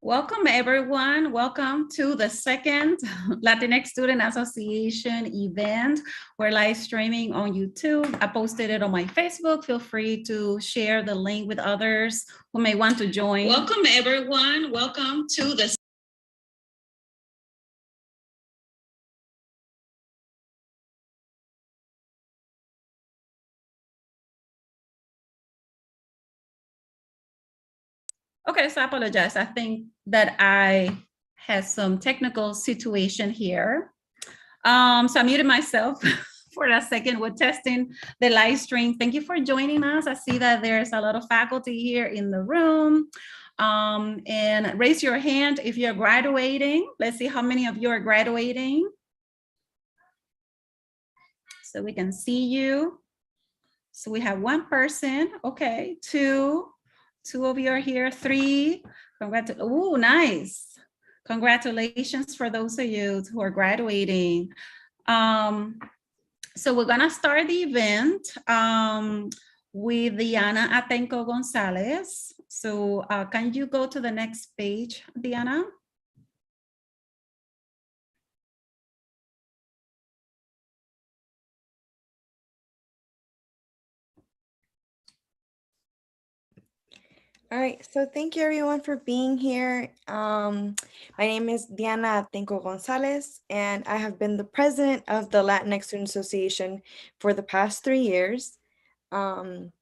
Welcome, everyone. Welcome to the second Latinx Student Association event. We're live streaming on YouTube. I posted it on my Facebook. Feel free to share the link with others who may want to join. Welcome, everyone. Welcome to the Okay, so I apologize. I think that I had some technical situation here. So I muted myself for a second. We're testing the live stream. Thank you for joining us. I see that there's a lot of faculty here in the room. And raise your hand if you're graduating. Let's see how many of you are graduating. So we can see you. So we have one person. Okay, two of you are here. Three. Oh, nice. Congratulations for those of you who are graduating. So we're gonna start the event with Diana Atenco Gonzalez. So can you go to the next page, Diana? All right, so thank you everyone for being here. My name is Diana Atenco Gonzalez, and I have been the president of the Latinx Student Association for the past 3 years. And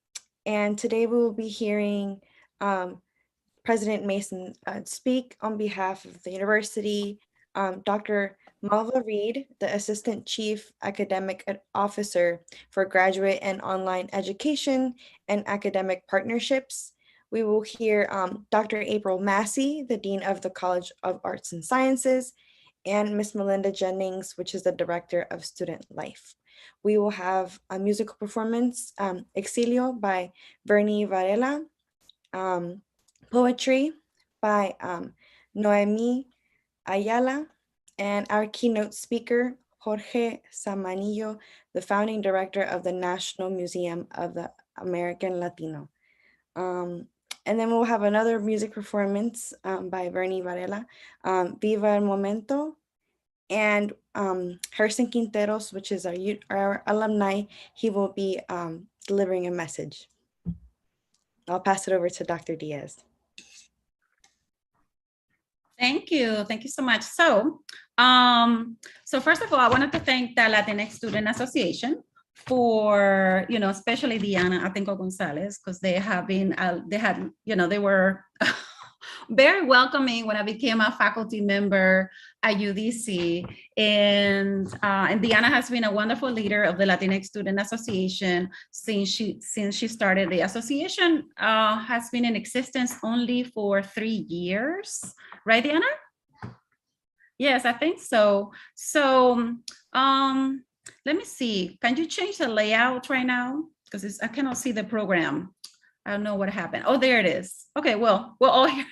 today we will be hearing President Mason speak on behalf of the university, Dr. Malva Reed, the Assistant Chief Academic Officer for Graduate and Online Education and Academic Partnerships. We will hear Dr. April Massey, the Dean of the College of Arts and Sciences, and Miss Melinda Jennings, which is the Director of Student Life. We will have a musical performance, Exilio by Bernie Varela, poetry by Noemi Ayala, and our keynote speaker, Jorge Samanillo, the founding director of the National Museum of the American Latino. And then we'll have another music performance by Bernie Varela, Viva el Momento, and Herson Quinteros, which is our alumni. He will be delivering a message. I'll pass it over to Dr. Diaz. Thank you so much. So first of all, I wanted to thank the Latinx Student Association for, especially Diana Atenco Gonzalez, because they were very welcoming when I became a faculty member at UDC. And Diana has been a wonderful leader of the Latinx Student Association since she started. The association has been in existence only for 3 years, right, Diana? Yes, I think so. So let me see. Can you change the layout right now? Because I cannot see the program. I don't know what happened. Oh, there it is. Okay, well, we're all here.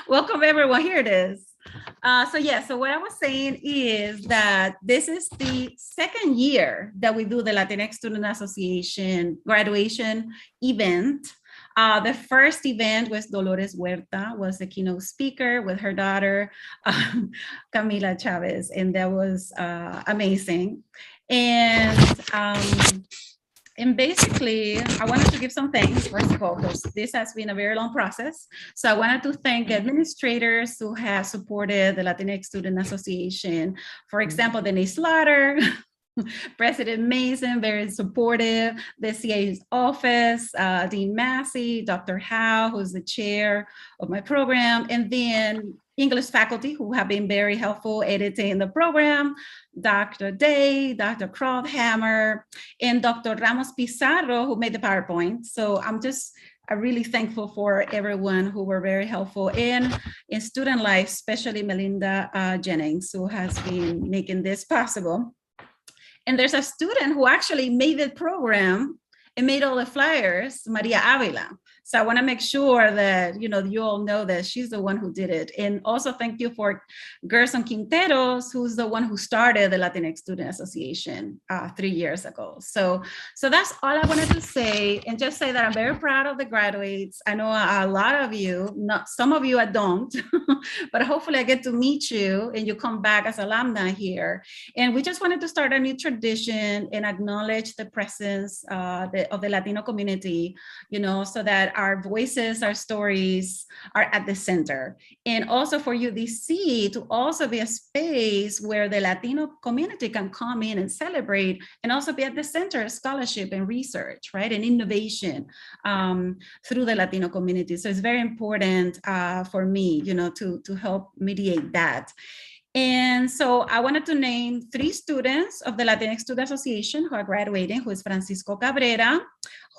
Welcome everyone, here it is. So what I was saying is that this is the second year that we do the Latinx Student Association graduation event. The first event was Dolores Huerta, was the keynote speaker with her daughter, Camila Chavez, and that was amazing. And basically, I wanted to give some thanks, first of all, because this has been a very long process. So I wanted to thank administrators who have supported the Latinx Student Association. For example, Denise Slaughter, President Mason, very supportive, the CA's office, Dean Massey, Dr. Howe, who's the chair of my program, and then English faculty who have been very helpful editing the program, Dr. Day, Dr. Krauthammer, and Dr. Ramos Pizarro, who made the PowerPoint. So I'm really thankful for everyone who were very helpful in student life, especially Melinda Jennings, who has been making this possible. And there's a student who actually made the program and made all the flyers, Maria Avila. So I want to make sure that, you all know that she's the one who did it. And also thank you for Gerson Quinteros, who's the one who started the Latinx Student Association 3 years ago. So that's all I wanted to say, and just say that I'm very proud of the graduates. I know a lot of you, not some of you I don't, but hopefully I get to meet you and you come back as alumni here. And we just wanted to start a new tradition and acknowledge the presence of the Latino community, so that our voices, our stories are at the center. And also for UDC to also be a space where the Latino community can come in and celebrate, and also be at the center of scholarship and research, right? And innovation through the Latino community. So it's very important for me, to help mediate that. And so I wanted to name 3 students of the Latinx Student Association who are graduating, who is Francisco Cabrera,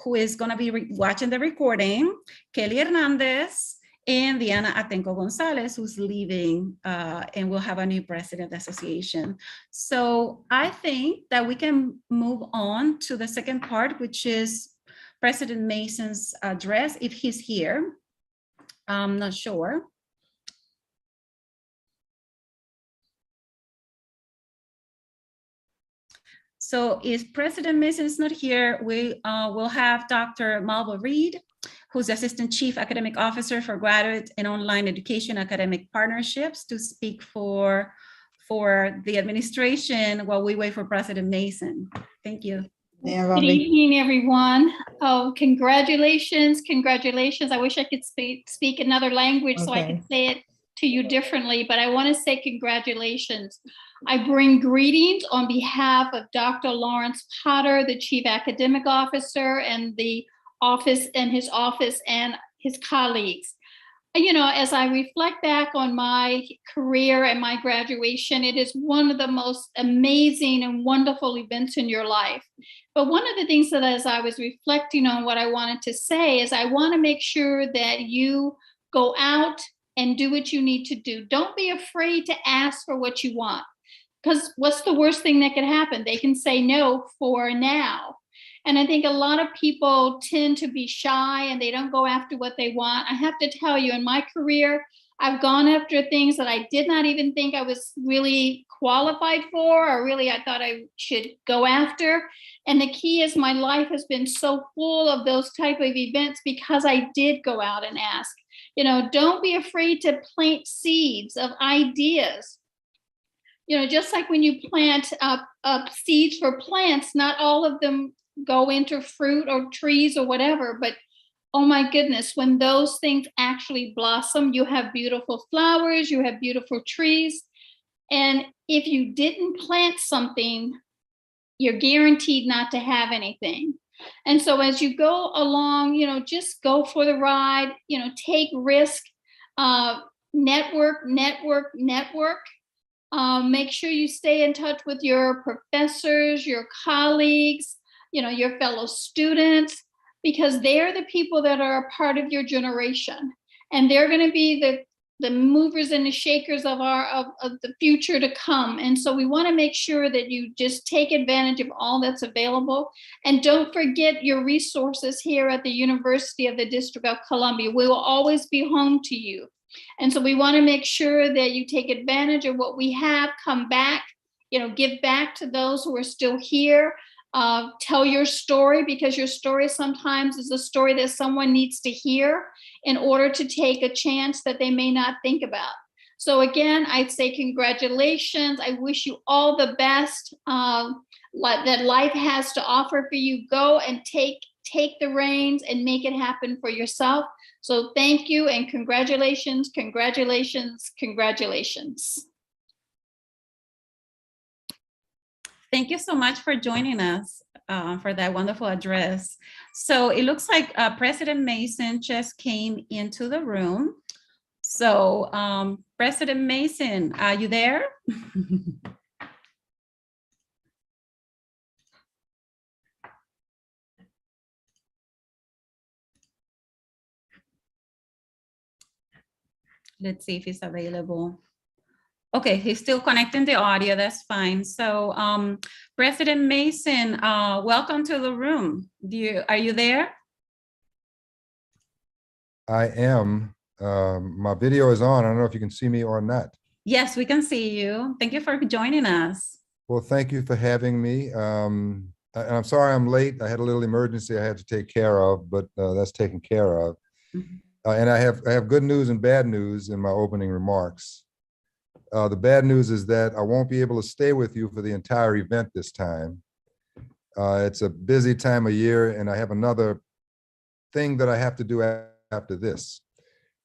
who is going to be watching the recording, Kelly Hernandez, and Diana Atenco Gonzalez, who's leaving, and we'll have a new president of the association. So I think that we can move on to the second part, which is President Mason's address, if he's here. I'm not sure. So if President Mason is not here, we will have Dr. Malva Reed, who's the Assistant Chief Academic Officer for Graduate and Online Education Academic Partnerships, to speak for the administration while we wait for President Mason. Thank you. Good evening, everyone. Oh, congratulations, congratulations. I wish I could speak another language so I could say it to you differently, but I want to say congratulations. I bring greetings on behalf of Dr. Lawrence Potter, the Chief Academic Officer, and the office and his colleagues. As I reflect back on my career and my graduation, it is one of the most amazing and wonderful events in your life. But one of the things that, as I was reflecting on what I wanted to say, is I want to make sure that you go out and do what you need to do. Don't be afraid to ask for what you want, because what's the worst thing that could happen? They can say no for now. And I think a lot of people tend to be shy and they don't go after what they want. I have to tell you, in my career, I've gone after things that I did not even think I was really qualified for, or really I thought I should go after. And the key is my life has been so full of those type of events because I did go out and ask. Don't be afraid to plant seeds of ideas. Just like when you plant up seeds for plants, not all of them go into fruit or trees or whatever, but oh my goodness, when those things actually blossom, you have beautiful flowers, you have beautiful trees. And if you didn't plant something, you're guaranteed not to have anything. And so as you go along, just go for the ride, take risk, network. Make sure you stay in touch with your professors, your colleagues, your fellow students, because they're the people that are a part of your generation. And they're going to be the movers and the shakers of the future to come. And so we want to make sure that you just take advantage of all that's available. And don't forget your resources here at the University of the District of Columbia. We will always be home to you. And so we want to make sure that you take advantage of what we have, come back, give back to those who are still here. Tell your story, because your story sometimes is a story that someone needs to hear in order to take a chance that they may not think about. So again, I'd say congratulations. I wish you all the best that life has to offer for you. Go and take the reins and make it happen for yourself. So thank you and congratulations, congratulations, congratulations. Thank you so much for joining us for that wonderful address. So it looks like President Mason just came into the room. So President Mason, are you there? Let's see if he's available. Okay, he's still connecting the audio, that's fine. So President Mason, welcome to the room. Are you there? I am. My video is on. I don't know if you can see me or not. Yes, we can see you. Thank you for joining us. Well, thank you for having me. And I'm sorry I'm late. I had a little emergency I had to take care of, but that's taken care of. Mhm. And I have good news and bad news in my opening remarks. The bad news is that I won't be able to stay with you for the entire event this time. It's a busy time of year, and I have another thing that I have to do after this.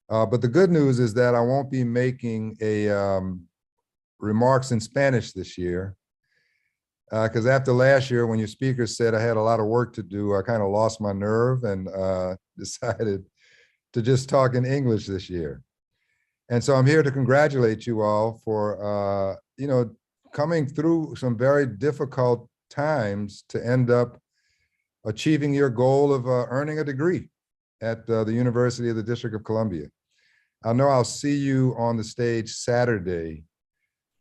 But the good news is that I won't be making a remarks in Spanish this year. Because after last year, when your speaker said I had a lot of work to do, I kind of lost my nerve and decided to just talk in English this year. And so I'm here to congratulate you all for, coming through some very difficult times to end up achieving your goal of earning a degree at the University of the District of Columbia. I know I'll see you on the stage Saturday,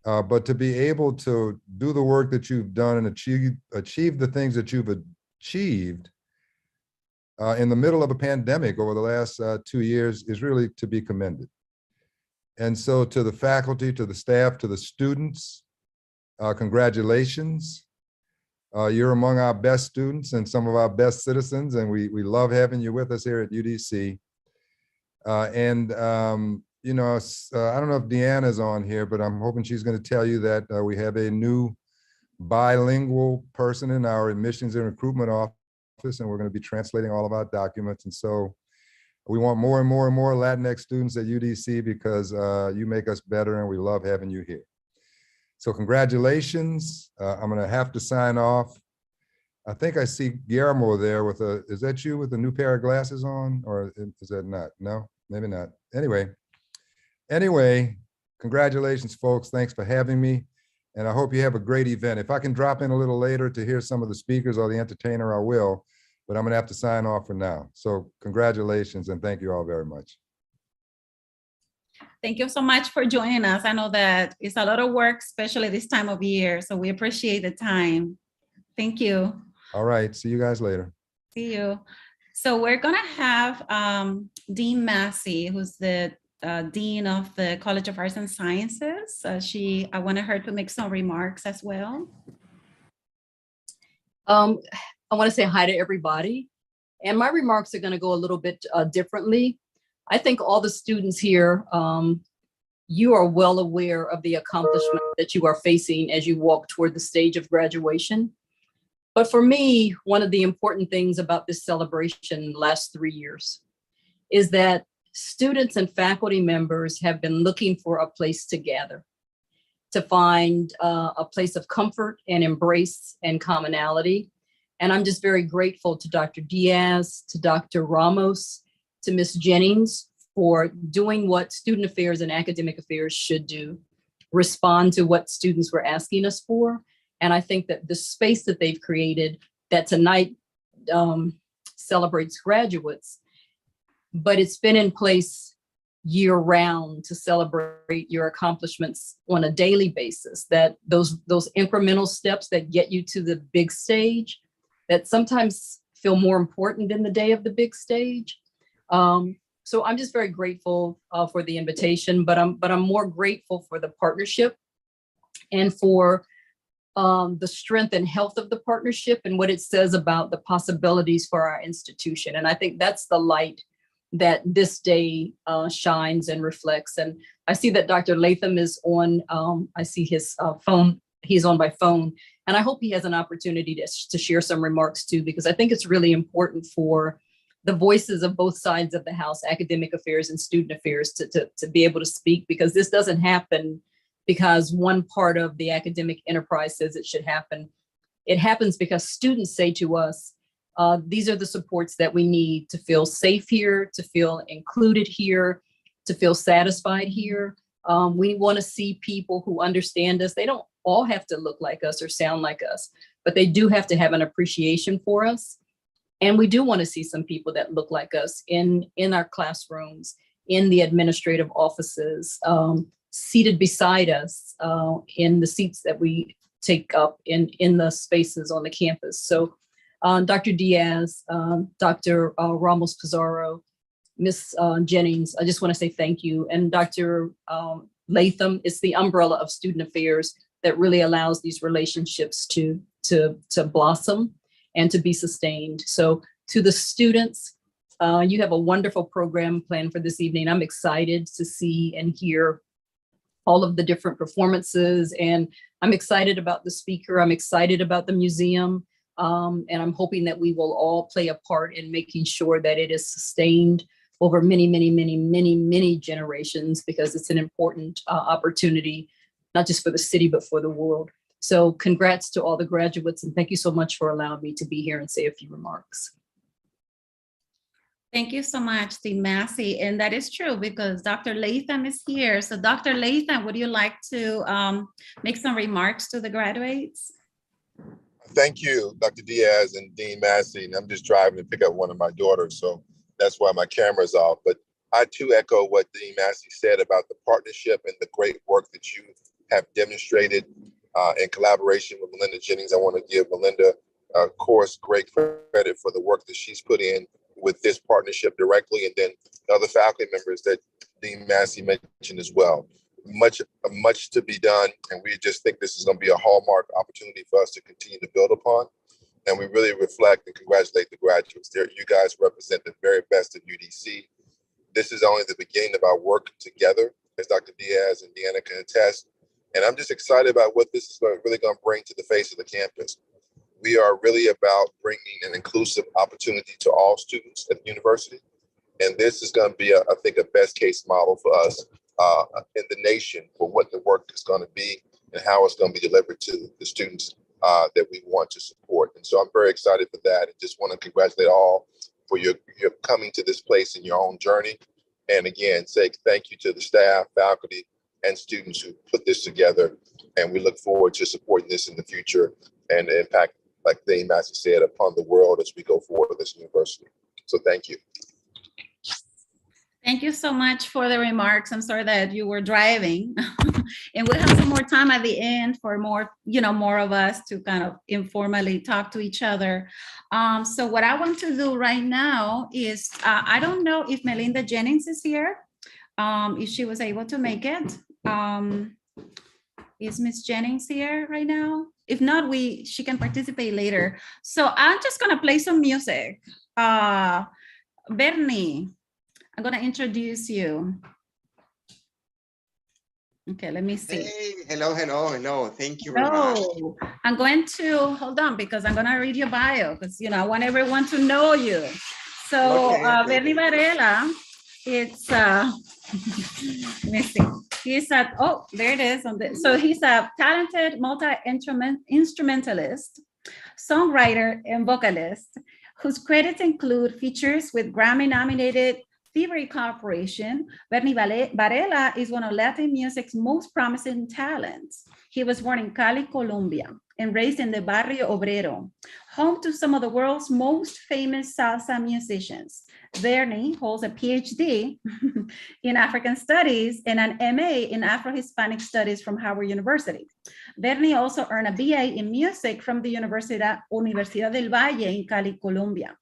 but to be able to do the work that you've done and achieve the things that you've achieved in the middle of a pandemic over the last 2 years is really to be commended. And so to the faculty, to the staff, to the students, congratulations. You're among our best students and some of our best citizens, and we love having you with us here at UDC. I don't know if Deanna's on here, but I'm hoping she's going to tell you that we have a new bilingual person in our admissions and recruitment office, and we're going to be translating all of our documents. And so we want more and more and more Latinx students at UDC because you make us better and we love having you here. So congratulations. I'm going to have to sign off. I think I see Guillermo there with is that you with a new pair of glasses on, or is that not? No, maybe not. Anyway, congratulations, folks. Thanks for having me. And I hope you have a great event. If I can drop in a little later to hear some of the speakers or the entertainer, I will, but I'm gonna have to sign off for now. So congratulations and thank you all very much. Thank you so much for joining us. I know that it's a lot of work, especially this time of year. So we appreciate the time. Thank you. All right, see you guys later. See you. So we're gonna have Dean Massey, who's the Dean of the College of Arts and Sciences. I wanted her to make some remarks as well. I want to say hi to everybody. And my remarks are going to go a little bit differently. I think all the students here, you are well aware of the accomplishment that you are facing as you walk toward the stage of graduation. But for me, one of the important things about this celebration the last 3 years is that students and faculty members have been looking for a place to gather, to find a place of comfort and embrace and commonality. And I'm just very grateful to Dr. Diaz, to Dr. Ramos, to Ms. Jennings for doing what student affairs and academic affairs should do, respond to what students were asking us for. And I think that the space that they've created that tonight celebrates graduates, but it's been in place year round to celebrate your accomplishments on a daily basis, that those incremental steps that get you to the big stage that sometimes feel more important than the day of the big stage. So I'm just very grateful for the invitation, but I'm more grateful for the partnership and for the strength and health of the partnership and what it says about the possibilities for our institution. And I think that's the light that this day shines and reflects. And I see that Dr. Latham is on, I see his phone, he's on by phone. And I hope he has an opportunity to share some remarks too, because I think it's really important for the voices of both sides of the house, academic affairs and student affairs, to be able to speak, because this doesn't happen because one part of the academic enterprise says it should happen. It happens because students say to us, these are the supports that we need to feel safe here, to feel included here, to feel satisfied here. We want to see people who understand us. They don't all have to look like us or sound like us, but they do have to have an appreciation for us. And we do want to see some people that look like us in our classrooms, in the administrative offices, seated beside us in the seats that we take up in the spaces on the campus. So Dr. Diaz, Dr. Ramos Pizarro, Miss Jennings, I just want to say thank you. And Dr. Latham, it's the umbrella of student affairs that really allows these relationships to blossom and to be sustained. So to the students, you have a wonderful program planned for this evening. I'm excited to see and hear all of the different performances, and I'm excited about the speaker. I'm excited about the museum, and I'm hoping that we will all play a part in making sure that it is sustained over many, many, many, many, many generations, because it's an important opportunity, not just for the city, but for the world. So congrats to all the graduates, and thank you so much for allowing me to be here and say a few remarks. Thank you so much, Dean Massey. And that is true because Dr. Latham is here. So Dr. Latham, would you like to make some remarks to the graduates? Thank you, Dr. Diaz and Dean Massey. And I'm just driving to pick up one of my daughters, so that's why my camera's off. But I too echo what Dean Massey said about the partnership and the great work that you have demonstrated in collaboration with Melinda Jennings. I want to give Melinda, of course, great credit for the work that she's put in with this partnership directly, and then the other faculty members that Dean Massey mentioned as well. Much to be done, and we just think this is going to be a hallmark opportunity for us to continue to build upon. And we really reflect and congratulate the graduates. You guys represent the very best of UDC. This is only the beginning of our work together, as Dr. Diaz and Deanna can attest. And I'm just excited about what this is really going to bring to the face of the campus. We are really about bringing an inclusive opportunity to all students at the university. And this is going to be, I think, a best case model for us in the nation for what the work is going to be and how it's going to be delivered to the students that we want to support. And so I'm very excited for that, and just want to congratulate all for your coming to this place in your own journey. And again, say thank you to the staff, faculty, and students who put this together. And we look forward to supporting this in the future and the impact, like Dean Massey said, upon the world as we go forward with this university. So thank you. Thank you so much for the remarks. I'm sorry that you were driving. And we'll have some more time at the end for more, more of us to kind of informally talk to each other. So what I want to do right now is, I don't know if Melinda Jennings is here, if she was able to make it. Is Miss Jennings here right now? If not, she can participate later. So I'm just gonna play some music. Bernie, I'm gonna introduce you. Okay, let me see. Hey, hello. Thank you very much. I'm going to, hold on, because I'm gonna read your bio, because I want everyone to know you. So okay. Bernie Varela, it's, let me see. He's there it is. So he's a talented multi-instrumentalist, songwriter, and vocalist, whose credits include features with Grammy-nominated Thievery Corporation. Bernie Varela is one of Latin music's most promising talents. He was born in Cali, Colombia, and raised in the Barrio Obrero, home to some of the world's most famous salsa musicians. Bernie holds a PhD in African Studies and an MA in Afro-Hispanic Studies from Howard University. Bernie also earned a BA in music from the Universidad del Valle in Cali, Colombia.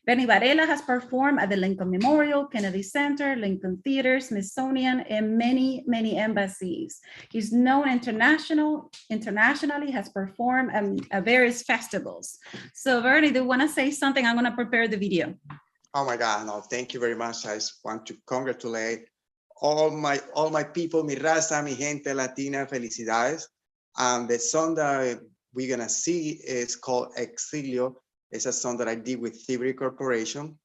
Bernie Varela has performed at the Lincoln Memorial, Kennedy Center, Lincoln Theater, Smithsonian, and many, many embassies. He's known internationally, has performed at various festivals. So Bernie, do you want to say something? I'm going to prepare the video. Oh my God, no, thank you very much. I just want to congratulate all my people, mi raza, mi gente latina, felicidades. The song that we're going to see is called Exilio. It's a song that I did with Thievery Corporation,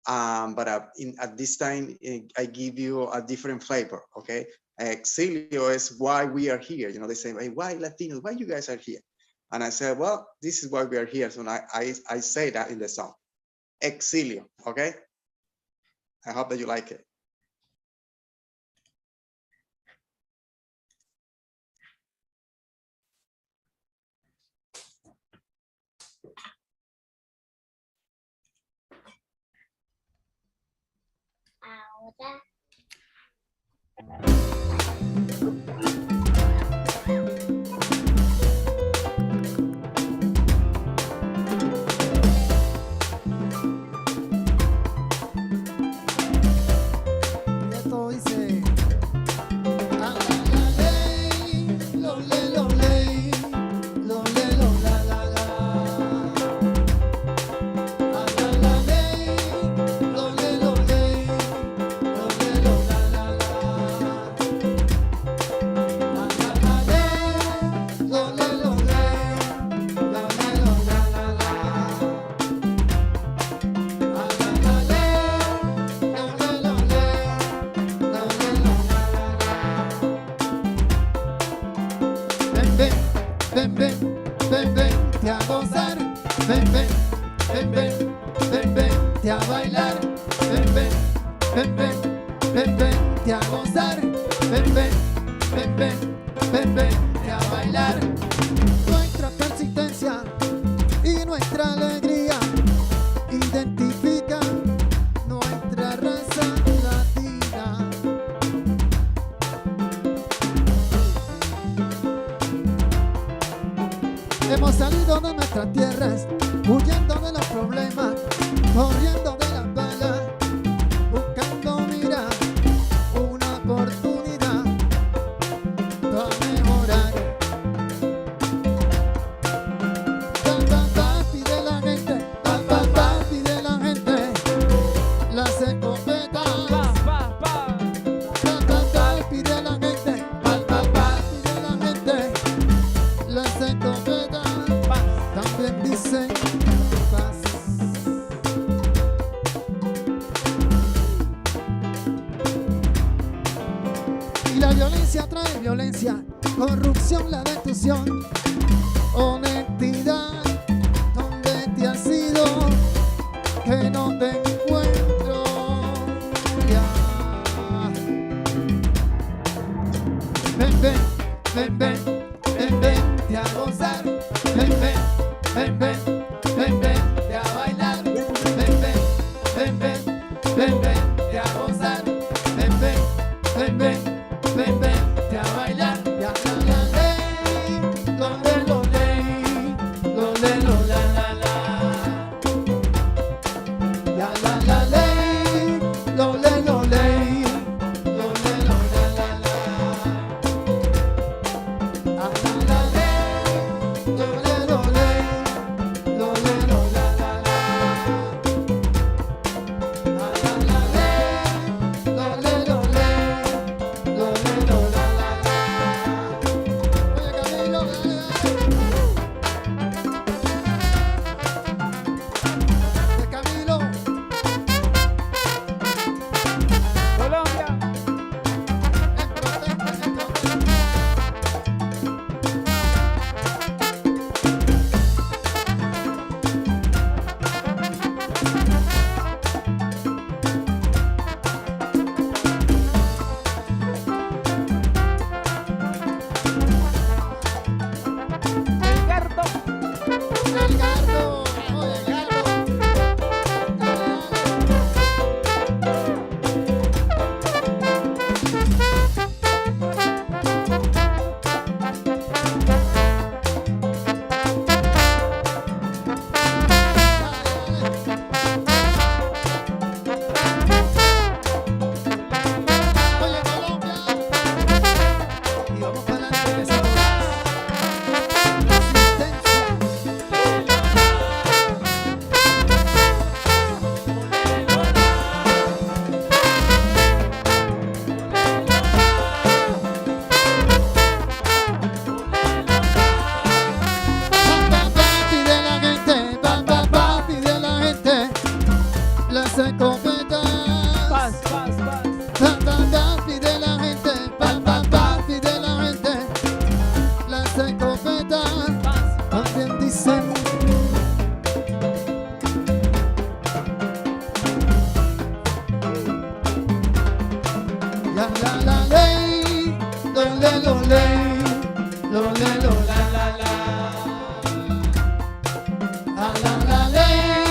but at this time, I give you a different flavor, okay? Exilio is why we are here. They say, hey, why Latinos? Why you guys are here? And I said, well, this is why we are here. So I say that in the song, Exilio, okay? I hope that you like it. Ahora. ven, vente a gozar. Ven, vente a bailar. Ven, vente a gozar. Ven, vente a bailar. Nuestra persistencia y nuestra alegría identifican nuestra raza latina. Hemos salido de nuestras tierras, huyendo de los problemas, corriendo de las balas, buscando, mira, una oportunidad para mejorar. Pide la gente, pide la gente, las escopetas. Pide la gente, pide la gente, las escopetas. También dicen paz. Y la violencia trae violencia, corrupción, la destrucción, honestidad. ¿Dónde te has ido? Que no te encuentro ya. Ven, vente a gozar. Ven, vente a bailar. Ven, vente a gozar. Ven, vente a bailar. Ya la ley, lo ley, lo la la. Ya la ley, lo ley, lo la la. A la ley, lo la la la. A la ley, lo la la la. Oye, Camilo, dale. De Camilo. Colombia. En protesta. El gardo. Oye, gardo. Oye, Colombia. Y vamos para adelante que eso pide la gente, pide la gente, las escopetas. Pide la gente, pide la gente, las escopetas. También dicen ya la ley, lo ley, lo la la la. A la ley,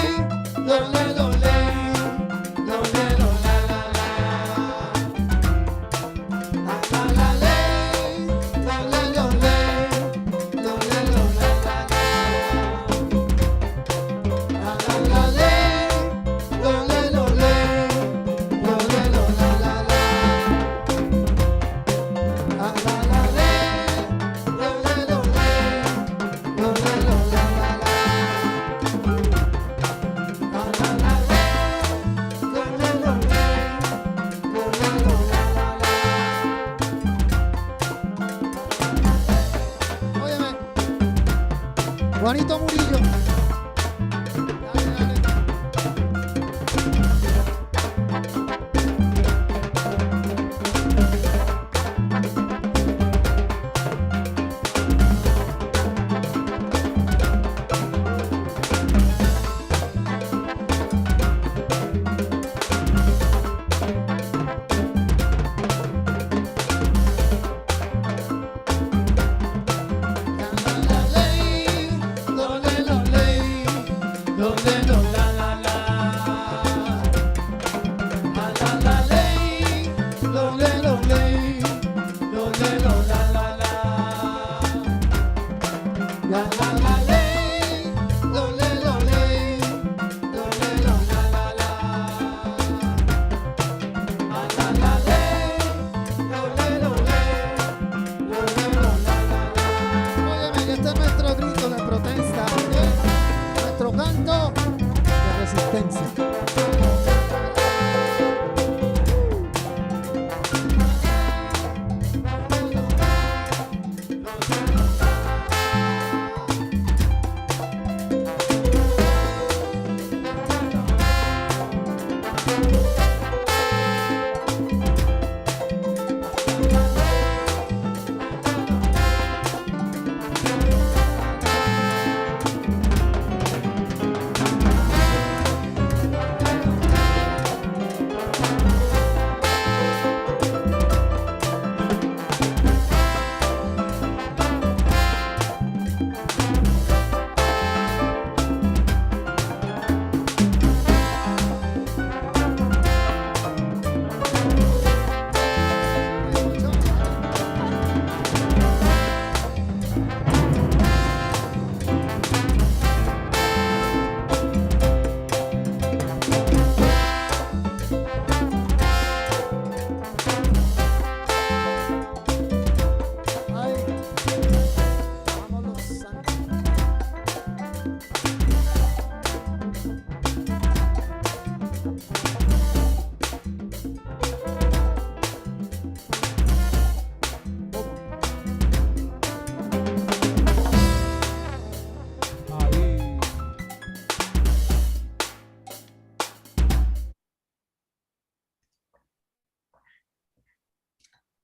lo ley, lo la la la. A la ley, lo ley, lo la la la. A la ley, lo ley, lo la la la. A la ley, lo ley, lo la la la. Óyeme, Juanito Murillo. Dale, dale. la ley, lo le, lo le, lo le, lo la la la. La la ley, lo le, lo le, lo le, lo la la la. Óyeme, y este es nuestro grito de protesta, nuestro canto de resistencia.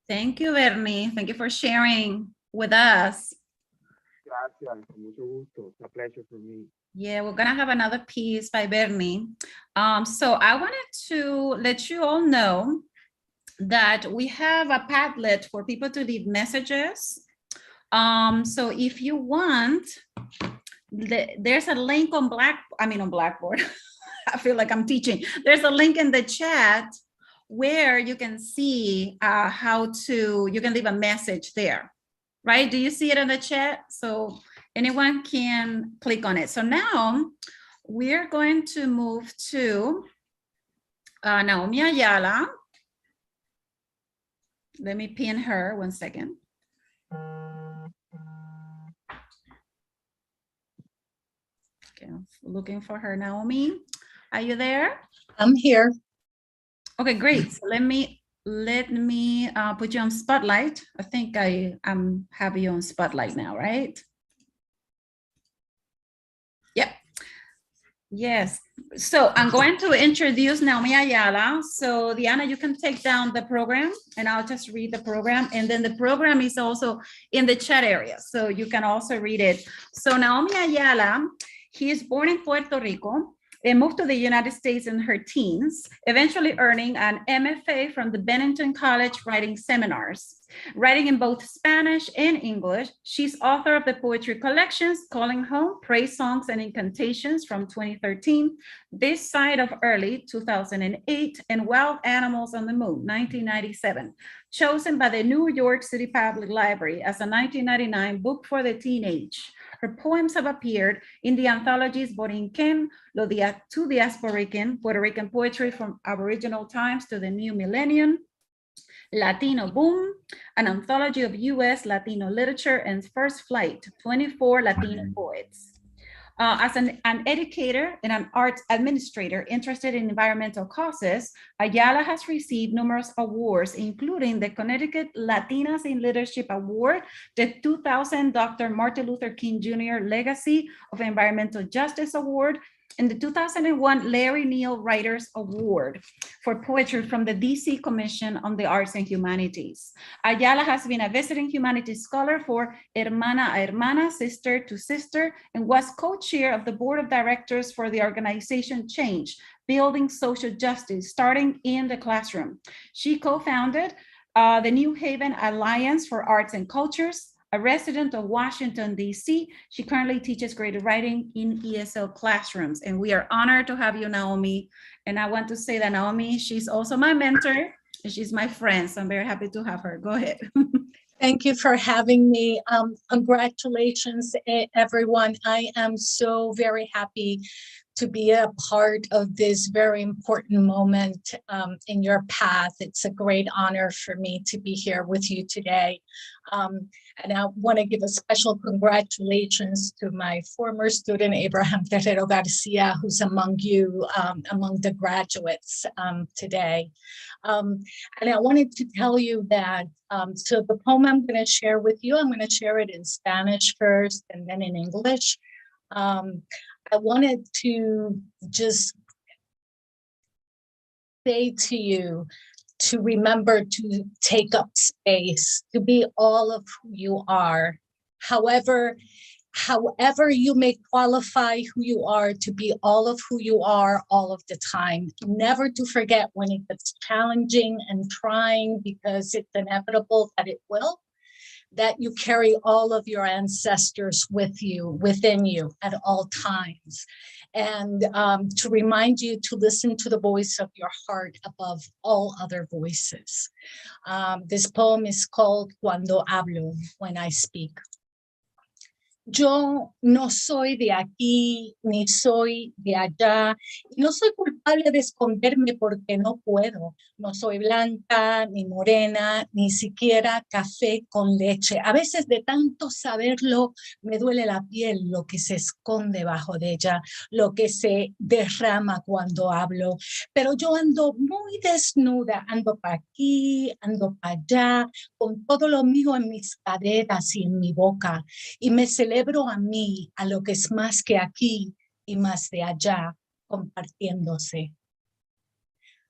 Thank you, Bernie. Thank you for sharing with us. Gracias, con mucho gusto. It's a pleasure for me. Yeah, we're gonna have another piece by Bernie. So I wanted to let you all know that we have a Padlet for people to leave messages. So if you want, there's a link on Blackboard. I feel like I'm teaching. There's a link in the chat where you can see you can leave a message there, right? Do you see it in the chat? So anyone can click on it. So now we're going to move to Naomi Ayala. Let me pin her 1 second. Okay, looking for her. Naomi, are you there? I'm here. Okay, great. So let me put you on spotlight. I think I have you on spotlight now, right? Yep. Yes. So I'm going to introduce Naomi Ayala. So Diana, you can take down the program and I'll just read the program. And then the program is also in the chat area. So you can also read it. So Naomi Ayala, he is born in Puerto Rico and moved to the United States in her teens, eventually earning an MFA from the Bennington College Writing Seminars. Writing in both Spanish and English, she's author of the poetry collections Calling Home, Praise Songs and Incantations from 2013, This Side of Early 2008, and Wild Animals on the Moon 1997, chosen by the New York City Public Library as a 1999 book for the teenage. Her poems have appeared in the anthologies Borinquen, To Diasporican, Puerto Rican Poetry from Aboriginal Times to the New Millennium, Latino Boom, an anthology of US Latino literature, and First Flight, 24 Latino poets. As an educator and an arts administrator interested in environmental causes, Ayala has received numerous awards, including the Connecticut Latinas in Leadership Award, the 2000 Dr. Martin Luther King Jr. Legacy of Environmental Justice Award, and the 2001 Larry Neal Writers Award for poetry from the DC Commission on the Arts and Humanities. Ayala has been a visiting humanities scholar for Hermana a Hermana, Sister to Sister, and was co-chair of the board of directors for the organization Change, Building Social Justice, starting in the classroom. She co-founded the New Haven Alliance for Arts and Cultures. A resident of Washington, D.C., she currently teaches creative writing in ESL classrooms. And we are honored to have you, Naomi. And I want to say that Naomi, she's also my mentor and she's my friend. So I'm very happy to have her. Go ahead. Thank you for having me. Congratulations, everyone. I am so very happy to be a part of this very important moment in your path. It's a great honor for me to be here with you today. And I want to give a special congratulations to my former student, Abraham Terrero Garcia, who's among you, among the graduates today. And I wanted to tell you that, so the poem I'm going to share with you, I'm going to share it in Spanish first and then in English. I wanted to just say to you to remember to take up space, to be all of who you are. However you may qualify who you are, to be all of who you are all of the time. Never to forget when it gets challenging and trying, because it's inevitable that it will, that you carry all of your ancestors with you, within you at all times. And to remind you to listen to the voice of your heart above all other voices. This poem is called Cuando Hablo, When I Speak. Yo no soy de aquí, ni soy de allá, y no soy culpable de esconderme porque no puedo. No soy blanca, ni morena, ni siquiera café con leche. A veces de tanto saberlo, me duele la piel lo que se esconde bajo de ella, lo que se derrama cuando hablo. Pero yo ando muy desnuda, ando para aquí, ando para allá, con todo lo mío en mis caderas y en mi boca. Y me celebro a mí, a lo que es más que aquí y más de allá, compartiéndose.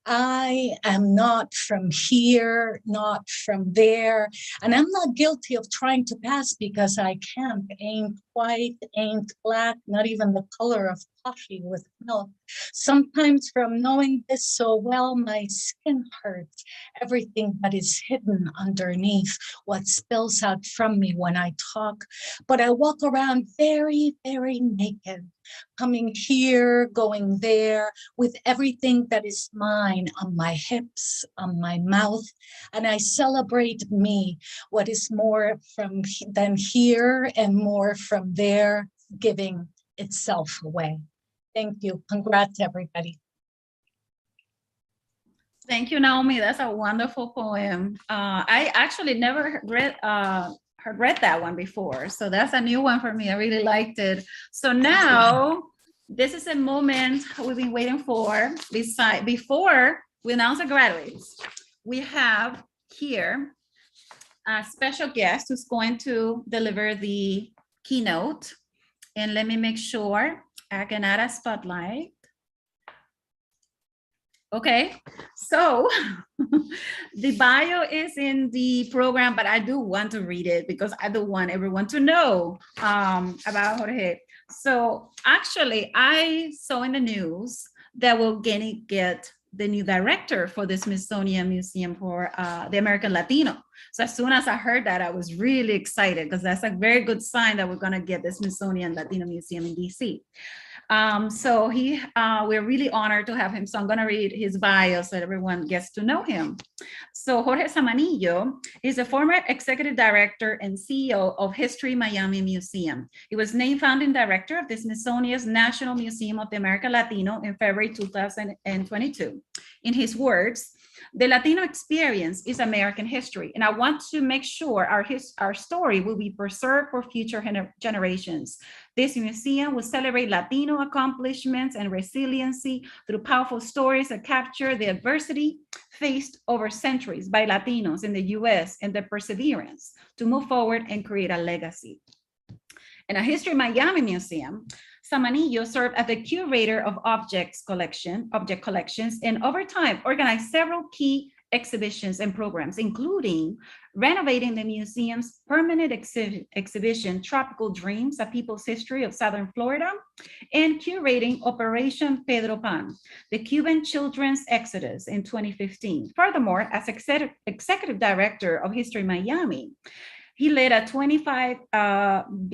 I am not from here, not from there, and I'm not guilty of trying to pass because I can't. Ain't white, ain't black, not even the color of coffee with milk. Sometimes from knowing this so well, my skin hurts. Everything that is hidden underneath, what spills out from me when I talk. But I walk around very, very naked, coming here, going there, with everything that is mine on my hips, on my mouth, and I celebrate me, what is more than here and more from there, giving itself away. Thank you. Congrats, everybody. Thank you, Naomi. That's a wonderful poem. I actually never read that one before, so that's a new one for me. I really liked it. So now, this is a moment we've been waiting for. Before we announce the graduates, we have here a special guest who's going to deliver the keynote. And let me make sure I can add a spotlight. Okay, so the bio is in the program, but I do want to read it because I do want everyone to know about Jorge. So actually, I saw in the news that we're going to get the new director for the Smithsonian Museum for the American Latino. So as soon as I heard that, I was really excited because that's a very good sign that we're going to get the Smithsonian Latino Museum in DC. So we're really honored to have him. So I'm going to read his bio so that everyone gets to know him. So Jorge Zamanillo is a former executive director and CEO of History Miami Museum. He was named founding director of the Smithsonian's National Museum of the American Latino in February 2022. In his words, the Latino experience is American history, and I want to make sure our story will be preserved for future generations. This museum will celebrate Latino accomplishments and resiliency through powerful stories that capture the adversity faced over centuries by Latinos in the US and the perseverance to move forward and create a legacy. In a History Miami Museum, Zamanillo served as the curator of object collections, and over time organized several key exhibitions and programs, including renovating the museum's permanent exhibition, Tropical Dreams, A People's History of Southern Florida, and curating Operation Pedro Pan, the Cuban Children's Exodus in 2015. Furthermore, as executive director of History Miami, He led a 25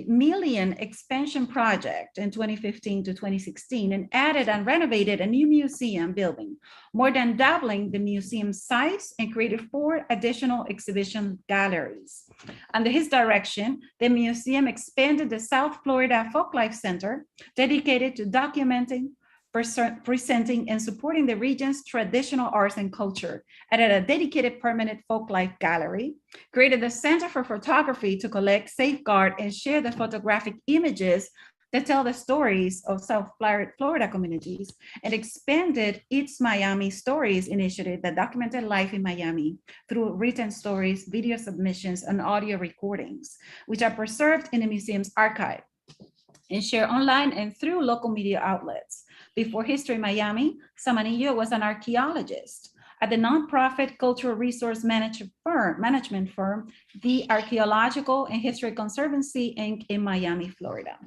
million expansion project in 2015 to 2016 and added and renovated a new museum building, more than doubling the museum size, and created 4 additional exhibition galleries. Under his direction, the museum expanded the South Florida Folklife Center, dedicated to documenting, presenting, and supporting the region's traditional arts and culture, added a dedicated permanent folklife gallery, created the Center for Photography to collect, safeguard, and share the photographic images that tell the stories of South Florida communities, and expanded its Miami Stories initiative that documented life in Miami through written stories, video submissions, and audio recordings, which are preserved in the museum's archive and shared online and through local media outlets. Before History Samanillo was an archaeologist at the nonprofit cultural resource management firm, the Archaeological and History Conservancy, Inc. in Miami, Florida.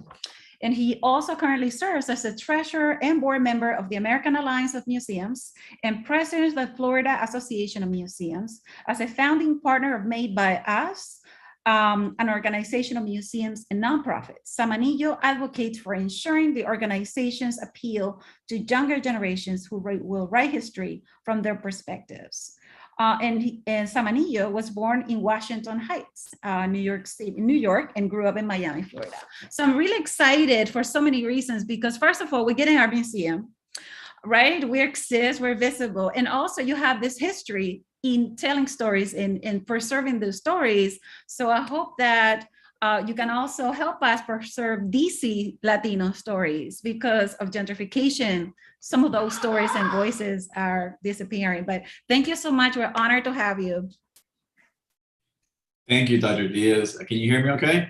And he also currently serves as a treasurer and board member of the American Alliance of Museums and president of the Florida Association of Museums, as a founding partner of Made by Us, an organization of museums and nonprofits. Samanillo advocates for ensuring the organizations appeal to younger generations who will write history from their perspectives. And Samanillo was born in Washington Heights, New York, and grew up in Miami, Florida. So I'm really excited for so many reasons, because first of all, we get in our museum, right? We exist, we're visible. And also you have this history in telling stories and preserving those stories. So I hope that you can also help us preserve DC Latino stories. Because of gentrification, some of those stories and voices are disappearing. But thank you so much. We're honored to have you. Thank you, Dr. Diaz. Can you hear me okay?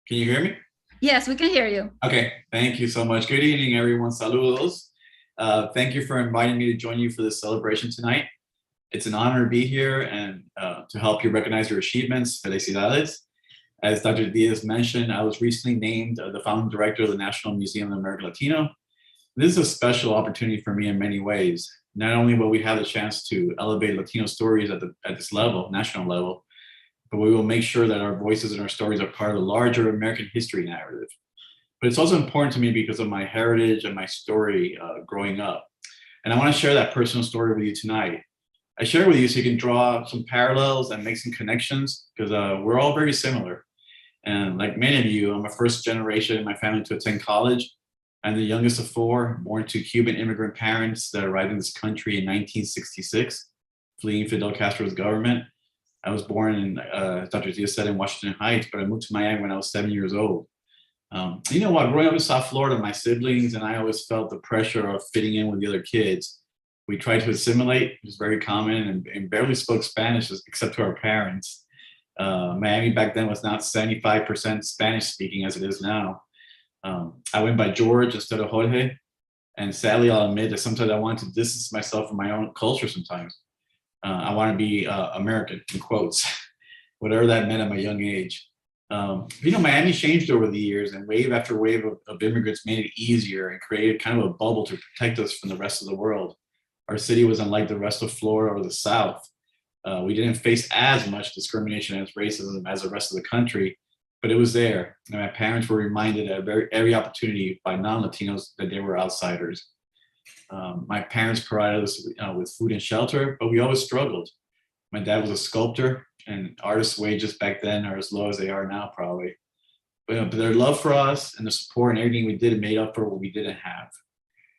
Can you hear me? Yes, we can hear you. Okay, thank you so much. Good evening, everyone. Saludos. Thank you for inviting me to join you for this celebration tonight. It's an honor to be here and to help you recognize your achievements. Felicidades. As Dr. Diaz mentioned, I was recently named the founding director of the National Museum of American Latino. This is a special opportunity for me in many ways. Not only will we have the chance to elevate Latino stories at this level, national level, but we will make sure that our voices and our stories are part of the larger American history narrative. But it's also important to me because of my heritage and my story growing up. And I want to share that personal story with you tonight. I share it with you so you can draw some parallels and make some connections, because we're all very similar. And like many of you, I'm a first generation in my family to attend college. I'm the youngest of 4, born to Cuban immigrant parents that arrived in this country in 1966, fleeing Fidel Castro's government. I was born in, Dr. Diaz said, in Washington Heights, but I moved to Miami when I was 7 years old. You know what, growing up in South Florida, my siblings and I always felt the pressure of fitting in with the other kids. We tried to assimilate, it was very common, and barely spoke Spanish except to our parents. Miami back then was not 75% Spanish speaking as it is now. I went by George instead of Jorge. And sadly, I'll admit that sometimes I wanted to distance myself from my own culture sometimes. I want to be American, in quotes, whatever that meant at my young age. You know, Miami changed over the years, and wave after wave of immigrants made it easier and created kind of a bubble to protect us from the rest of the world. Our city was unlike the rest of Florida or the South. We didn't face as much discrimination as racism as the rest of the country, but it was there. And my parents were reminded at every opportunity by non-Latinos that they were outsiders. My parents provided us with food and shelter, but we always struggled. My dad was a sculptor, and artists' wages back then are as low as they are now, probably. But their love for us and the support and everything we did made up for what we didn't have.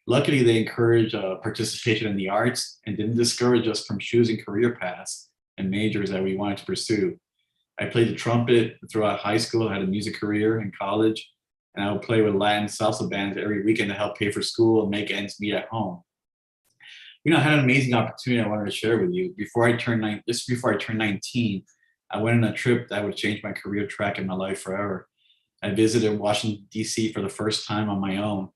Luckily, they encouraged participation in the arts and didn't discourage us from choosing career paths and majors that we wanted to pursue. I played the trumpet throughout high school, had a music career in college, and I would play with Latin salsa bands every weekend to help pay for school and make ends meet at home. You know, I had an amazing opportunity I wanted to share with you. Just before I turned 19, I went on a trip that would change my career track in my life forever. I visited Washington, D.C. for the first time on my own,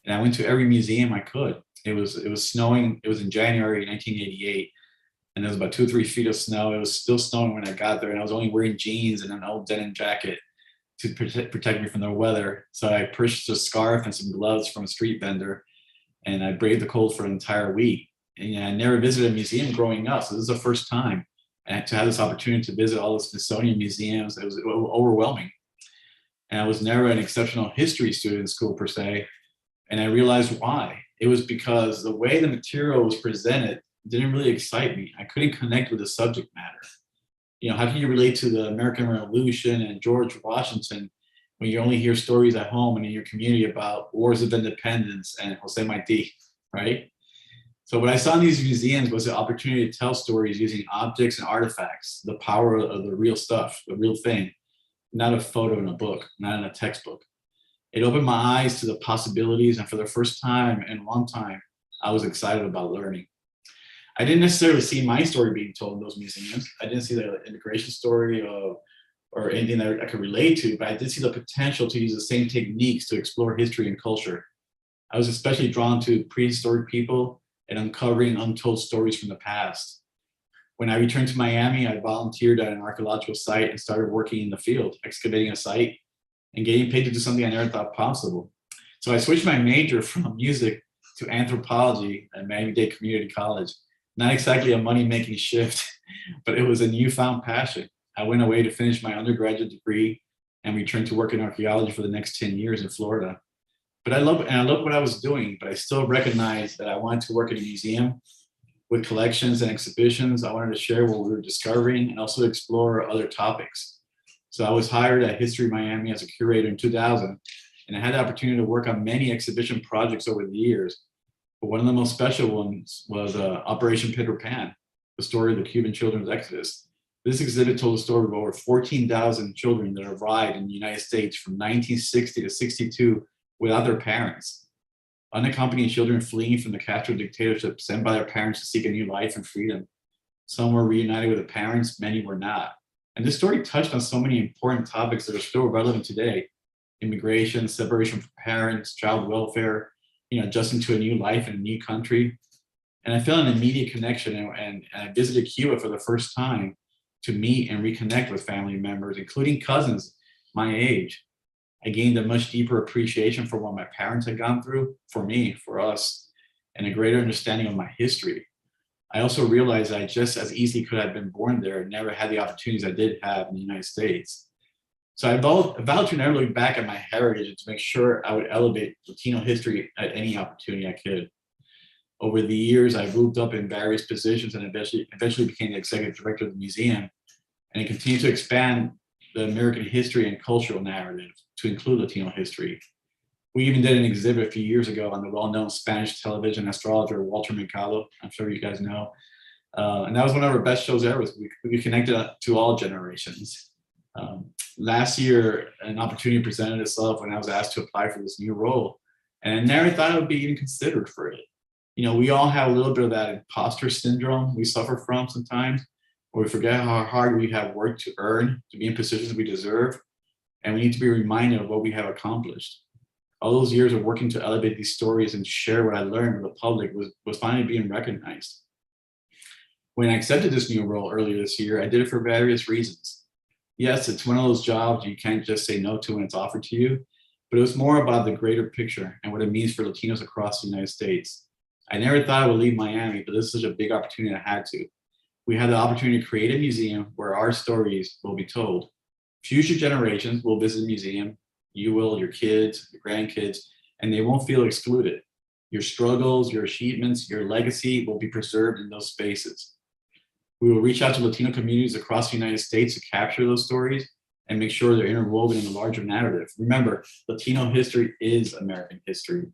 and I went to every museum I could. It was snowing. It was in January 1988, and there was about 2 or 3 feet of snow. It was still snowing when I got there, and I was only wearing jeans and an old denim jacket to protect me from the weather. So I purchased a scarf and some gloves from a street vendor, and I braved the cold for an entire week. And I never visited a museum growing up, so this is the first time. And to have this opportunity to visit all the Smithsonian museums, it was overwhelming. And I was never an exceptional history student in school per se. And I realized why. It was because the way the material was presented didn't really excite me. I couldn't connect with the subject matter. You know, how can you relate to the American Revolution and George Washington when you only hear stories at home and in your community about wars of independence and Jose Marti, right? So what I saw in these museums was the opportunity to tell stories using objects and artifacts, the power of the real stuff, the real thing, not a photo in a book, not in a textbook. It opened my eyes to the possibilities, and for the first time in a long time, I was excited about learning. I didn't necessarily see my story being told in those museums. I didn't see the immigration story or anything that I could relate to, but I did see the potential to use the same techniques to explore history and culture. I was especially drawn to prehistoric people and uncovering untold stories from the past. When I returned to Miami, I volunteered at an archaeological site and started working in the field, excavating a site and getting paid to do something I never thought possible. So I switched my major from music to anthropology at Miami-Dade Community College. Not exactly a money-making shift, but it was a newfound passion. I went away to finish my undergraduate degree and returned to work in archaeology for the next 10 years in Florida. But I loved what I was doing, but I still recognized that I wanted to work in a museum with collections and exhibitions. I wanted to share what we were discovering and also explore other topics. So I was hired at History Miami as a curator in 2000, and I had the opportunity to work on many exhibition projects over the years. But one of the most special ones was Operation Peter Pan, the story of the Cuban children's exodus. This exhibit told the story of over 14,000 children that arrived in the United States from 1960 to 62 without their parents. Unaccompanied children fleeing from the Castro dictatorship sent by their parents to seek a new life and freedom. Some were reunited with their parents, many were not. And this story touched on so many important topics that are still relevant today: immigration, separation from parents, child welfare, adjusting to a new life in a new country. And I felt an immediate connection, and I visited Cuba for the first time to meet and reconnect with family members, including cousins my age. I gained a much deeper appreciation for what my parents had gone through, for me, for us, and a greater understanding of my history. I also realized I just as easily could have been born there and never had the opportunities I did have in the United States. So I vowed to never look back at my heritage and to make sure I would elevate Latino history at any opportunity I could. Over the years, I moved up in various positions and eventually became the executive director of the museum, and I continued to expand the American history and cultural narrative to include Latino history. We even did an exhibit a few years ago on the well-known Spanish television astrologer, Walter Mercado. I'm sure you guys know. And that was one of our best shows ever. We connected to all generations. Last year, an opportunity presented itself when I was asked to apply for this new role. And I never thought I would be even considered for it. We all have a little bit of that imposter syndrome we suffer from sometimes, where we forget how hard we have worked to earn, to be in positions we deserve. And we need to be reminded of what we have accomplished. All those years of working to elevate these stories and share what I learned with the public was finally being recognized. When I accepted this new role earlier this year, I did it for various reasons. Yes, it's one of those jobs you can't just say no to when it's offered to you, but it was more about the greater picture and what it means for Latinos across the United States. I never thought I would leave Miami, but this is such a big opportunity I had to. We had the opportunity to create a museum where our stories will be told. Future generations will visit the museum. You will, your kids, your grandkids, and they won't feel excluded. Your struggles, your achievements, your legacy will be preserved in those spaces. We will reach out to Latino communities across the United States to capture those stories and make sure they're interwoven in the larger narrative. Remember, Latino history is American history.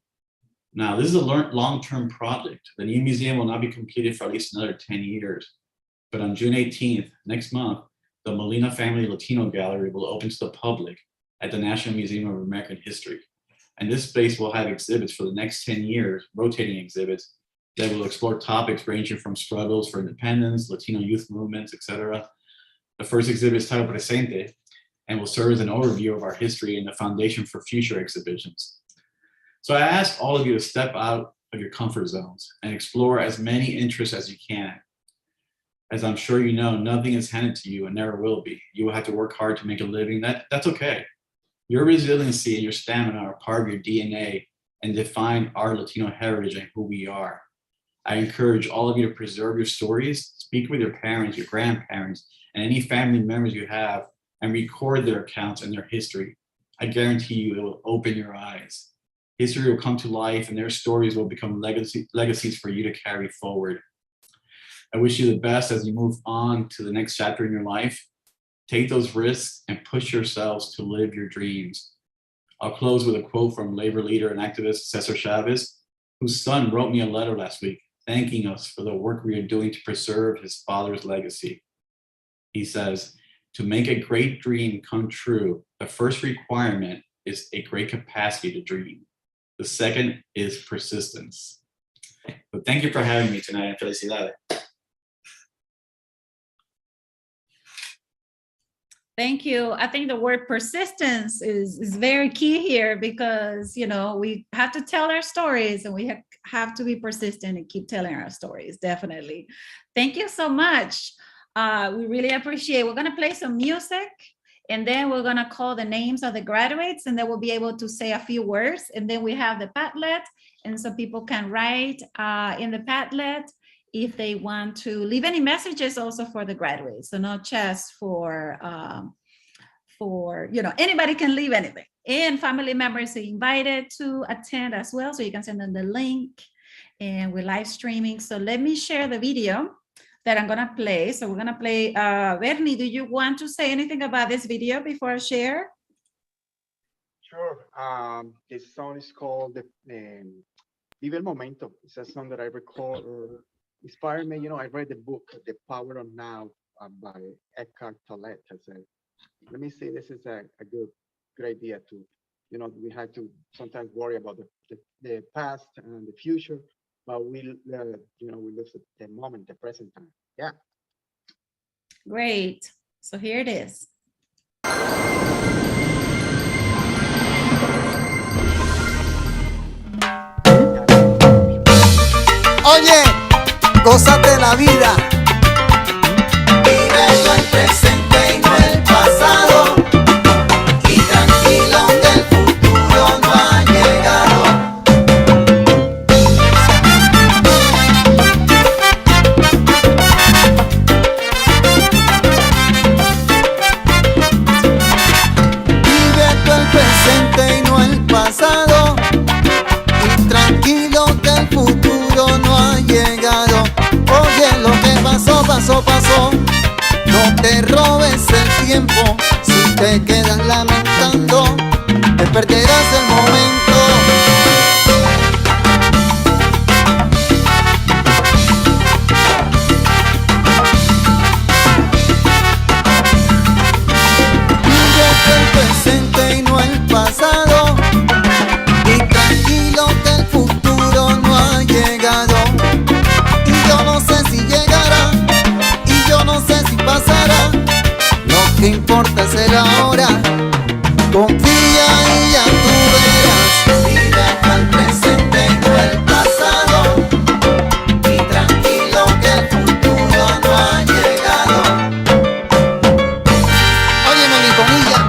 Now, this is a long-term project. The new museum will not be completed for at least another 10 years. But on June 18th, next month, the Molina Family Latino Gallery will open to the public at the National Museum of American History. And this space will have exhibits for the next 10 years, rotating exhibits that will explore topics ranging from struggles for independence, Latino youth movements, etc. The first exhibit is titled Presente and will serve as an overview of our history and the foundation for future exhibitions. So I ask all of you to step out of your comfort zones and explore as many interests as you can. As I'm sure you know, nothing is handed to you and never will be. You will have to work hard to make a living. That's okay. Your resiliency and your stamina are part of your DNA and define our Latino heritage and who we are. I encourage all of you to preserve your stories, speak with your parents, your grandparents, and any family members you have, and record their accounts and their history. I guarantee you it will open your eyes. History will come to life and their stories will become legacies for you to carry forward. I wish you the best as you move on to the next chapter in your life. Take those risks and push yourselves to live your dreams. I'll close with a quote from labor leader and activist Cesar Chavez, whose son wrote me a letter last week thanking us for the work we are doing to preserve his father's legacy. He says, "To make a great dream come true, the first requirement is a great capacity to dream. The second is persistence." So thank you for having me tonight, and felicidades. Thank you. I think the word persistence is very key here because, you know, we have to tell our stories and we have to be persistent and keep telling our stories, definitely. Thank you so much. We really appreciate it. We're going to play some music and then we're going to call the names of the graduates and then we'll be able to say a few words. And then we have the Padlet and so people can write in the Padlet if they want to leave any messages also for the graduates. So not just for you know, anybody can leave anything. And family members are invited to attend as well. So you can send them the link and we're live streaming. So let me share the video that I'm gonna play. So we're gonna play, Bernie, do you want to say anything about this video before I share? Sure. This song is called Vive el Momento. It's a song that I record inspired me. You know, I read the book, The Power of Now by Eckhart Tolle. I said, let me see, this is a good idea to, you know, we have to sometimes worry about the past and the future, but we, you know, we live at the moment, the present time. Yeah. Great. So here it is. Oye, gózate la vida. Vive el presente y no el pasado. Y tranquilo que el futuro no ha llegado. Vive el presente y no el pasado. Y tranquilo que el futuro no ha llegado. Oye, lo que pasó, pasó, pasó. No te robes el tiempo. Si te quedas lamentando, te perderás el momento. Vive el presente y no el pasado. Y tranquilo que el futuro no ha llegado. Y yo no sé si llegará, y yo no sé si pasará. Lo que importa es el ahora. Confía y ya tú verás. Vive el presente y no el pasado. Y tranquilo que el futuro no ha llegado. Óyeme, mi comilla,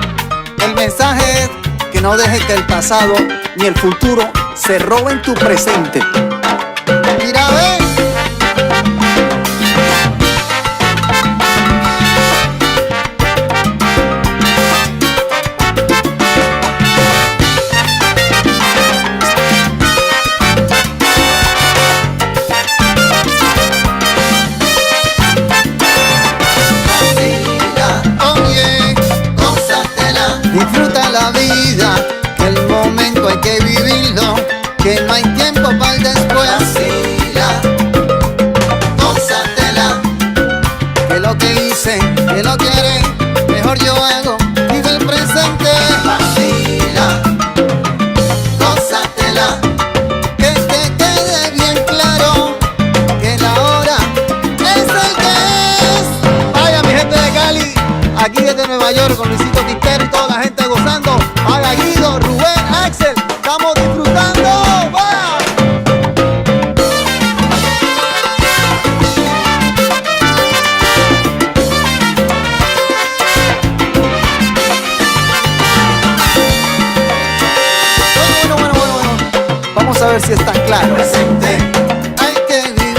el mensaje es que no dejes que el pasado ni el futuro se roben tu presente. Mira, ve. Oye, gózatela, disfruta la vida, que el momento hay que vivirlo, que no hay tiempo para el después. Vacila, gózatela, que lo que hice, que lo que haré, mejor yo hago, vive el presente. Vacila, gózatela, que te quede bien claro, que la hora es el que es. Vaya mi gente de Cali, aquí desde Nueva York con Luisito Quintero y toda la gente gozando. Vaya Guido, Rubén, Axel, estamos disfrutando. ¡Va! Bueno. Vamos a ver si está claro. Presente. Hay que vivir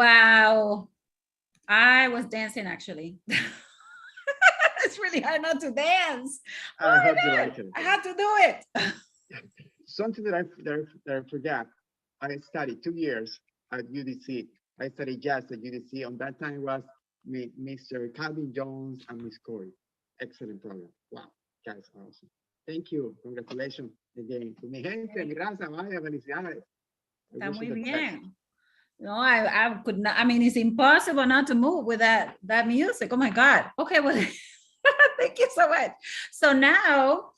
Wow. I was dancing actually. It's really hard not to dance. I hope you like it. I had to do it. Something that I forgot. I studied 2 years at UDC. I studied jazz at UDC. On that time was Mr. Calvin Jones and Miss Corey. Excellent program. Wow, guys, awesome. Thank you. Congratulations again. To mi gente, mi raza, vaya, felicidades. Está muy bien. No, I could not. I mean, it's impossible not to move with that music. Oh my God. Okay, well, thank you so much. So now,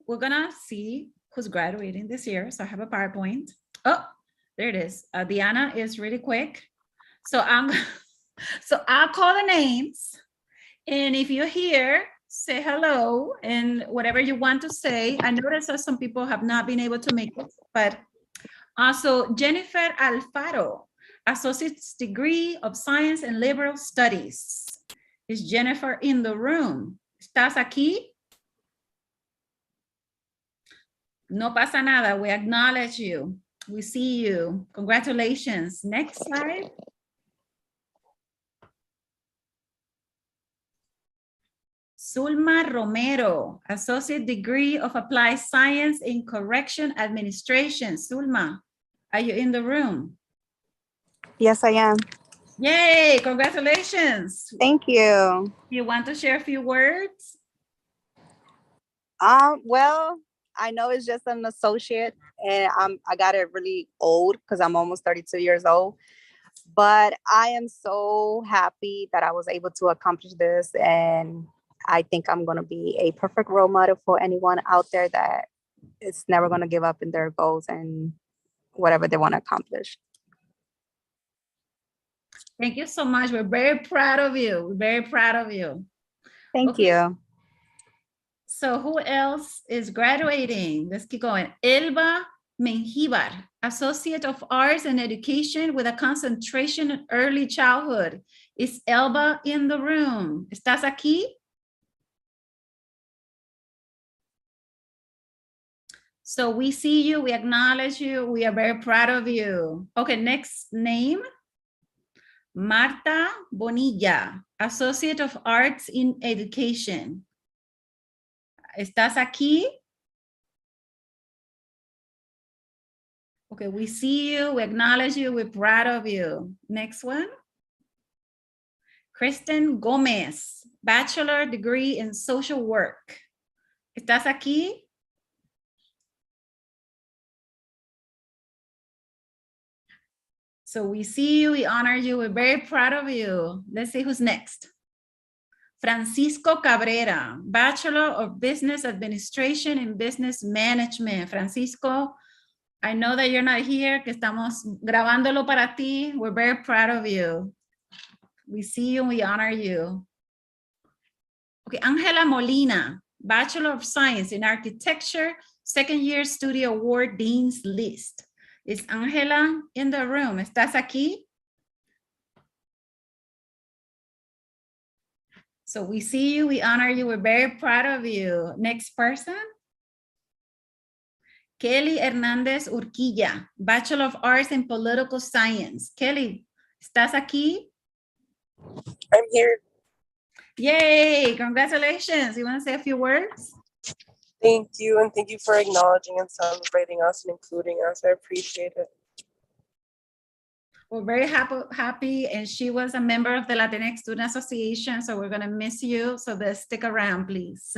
we're gonna see who's graduating this year. So I have a PowerPoint. Oh, there it is. Diana is really quick. So I'll call the names, and if you're here, say hello and whatever you want to say. I noticed that some people have not been able to make it, but also Jennifer Alfaro, Associate's Degree of Science and Liberal Studies. Is Jennifer in the room? ¿Estás aquí? No pasa nada. We acknowledge you. We see you. Congratulations. Next slide. Zulma Romero, Associate Degree of Applied Science in Correction Administration. Zulma, are you in the room? Yes, I am. Yay, congratulations. Thank you. You want to share a few words? Well, I know it's just an associate and I got it really old because I'm almost 32 years old. But I am so happy that I was able to accomplish this, and I think I'm going to be a perfect role model for anyone out there that is never going to give up in their goals and whatever they want to accomplish. Thank you so much. We're very proud of you. We're very proud of you. Thank you. So who else is graduating? Let's keep going. Elba Menjivar, Associate of Arts and Education with a concentration in early childhood. Is Elba in the room? ¿Estás aquí? So we see you, we acknowledge you, we are very proud of you. Okay, next name. Marta Bonilla, Associate of Arts in Education. ¿Estás aquí? Okay, we see you, we acknowledge you, we're proud of you. Next one. Kristen Gomez, Bachelor Degree in Social Work. ¿Estás aquí? So we see you, we honor you, we're very proud of you. Let's see who's next. Francisco Cabrera, Bachelor of Business Administration and Business Management. Francisco, I know that you're not here, que estamos grabándolo para ti. We're very proud of you. We see you, we honor you. Okay, Angela Molina, Bachelor of Science in Architecture, second year Studio Award Dean's List. Is Angela in the room? ¿Estás aquí? So we see you, we honor you, we're very proud of you. Next person. Kelly Hernandez Urquilla, Bachelor of Arts in Political Science. Kelly, ¿estás aquí? I'm here. Yay, congratulations. You want to say a few words? Thank you, and thank you for acknowledging and celebrating us and including us. I appreciate it. We're very happy, and she was a member of the Latinx Student Association, so we're gonna miss you, so let's stick around, please.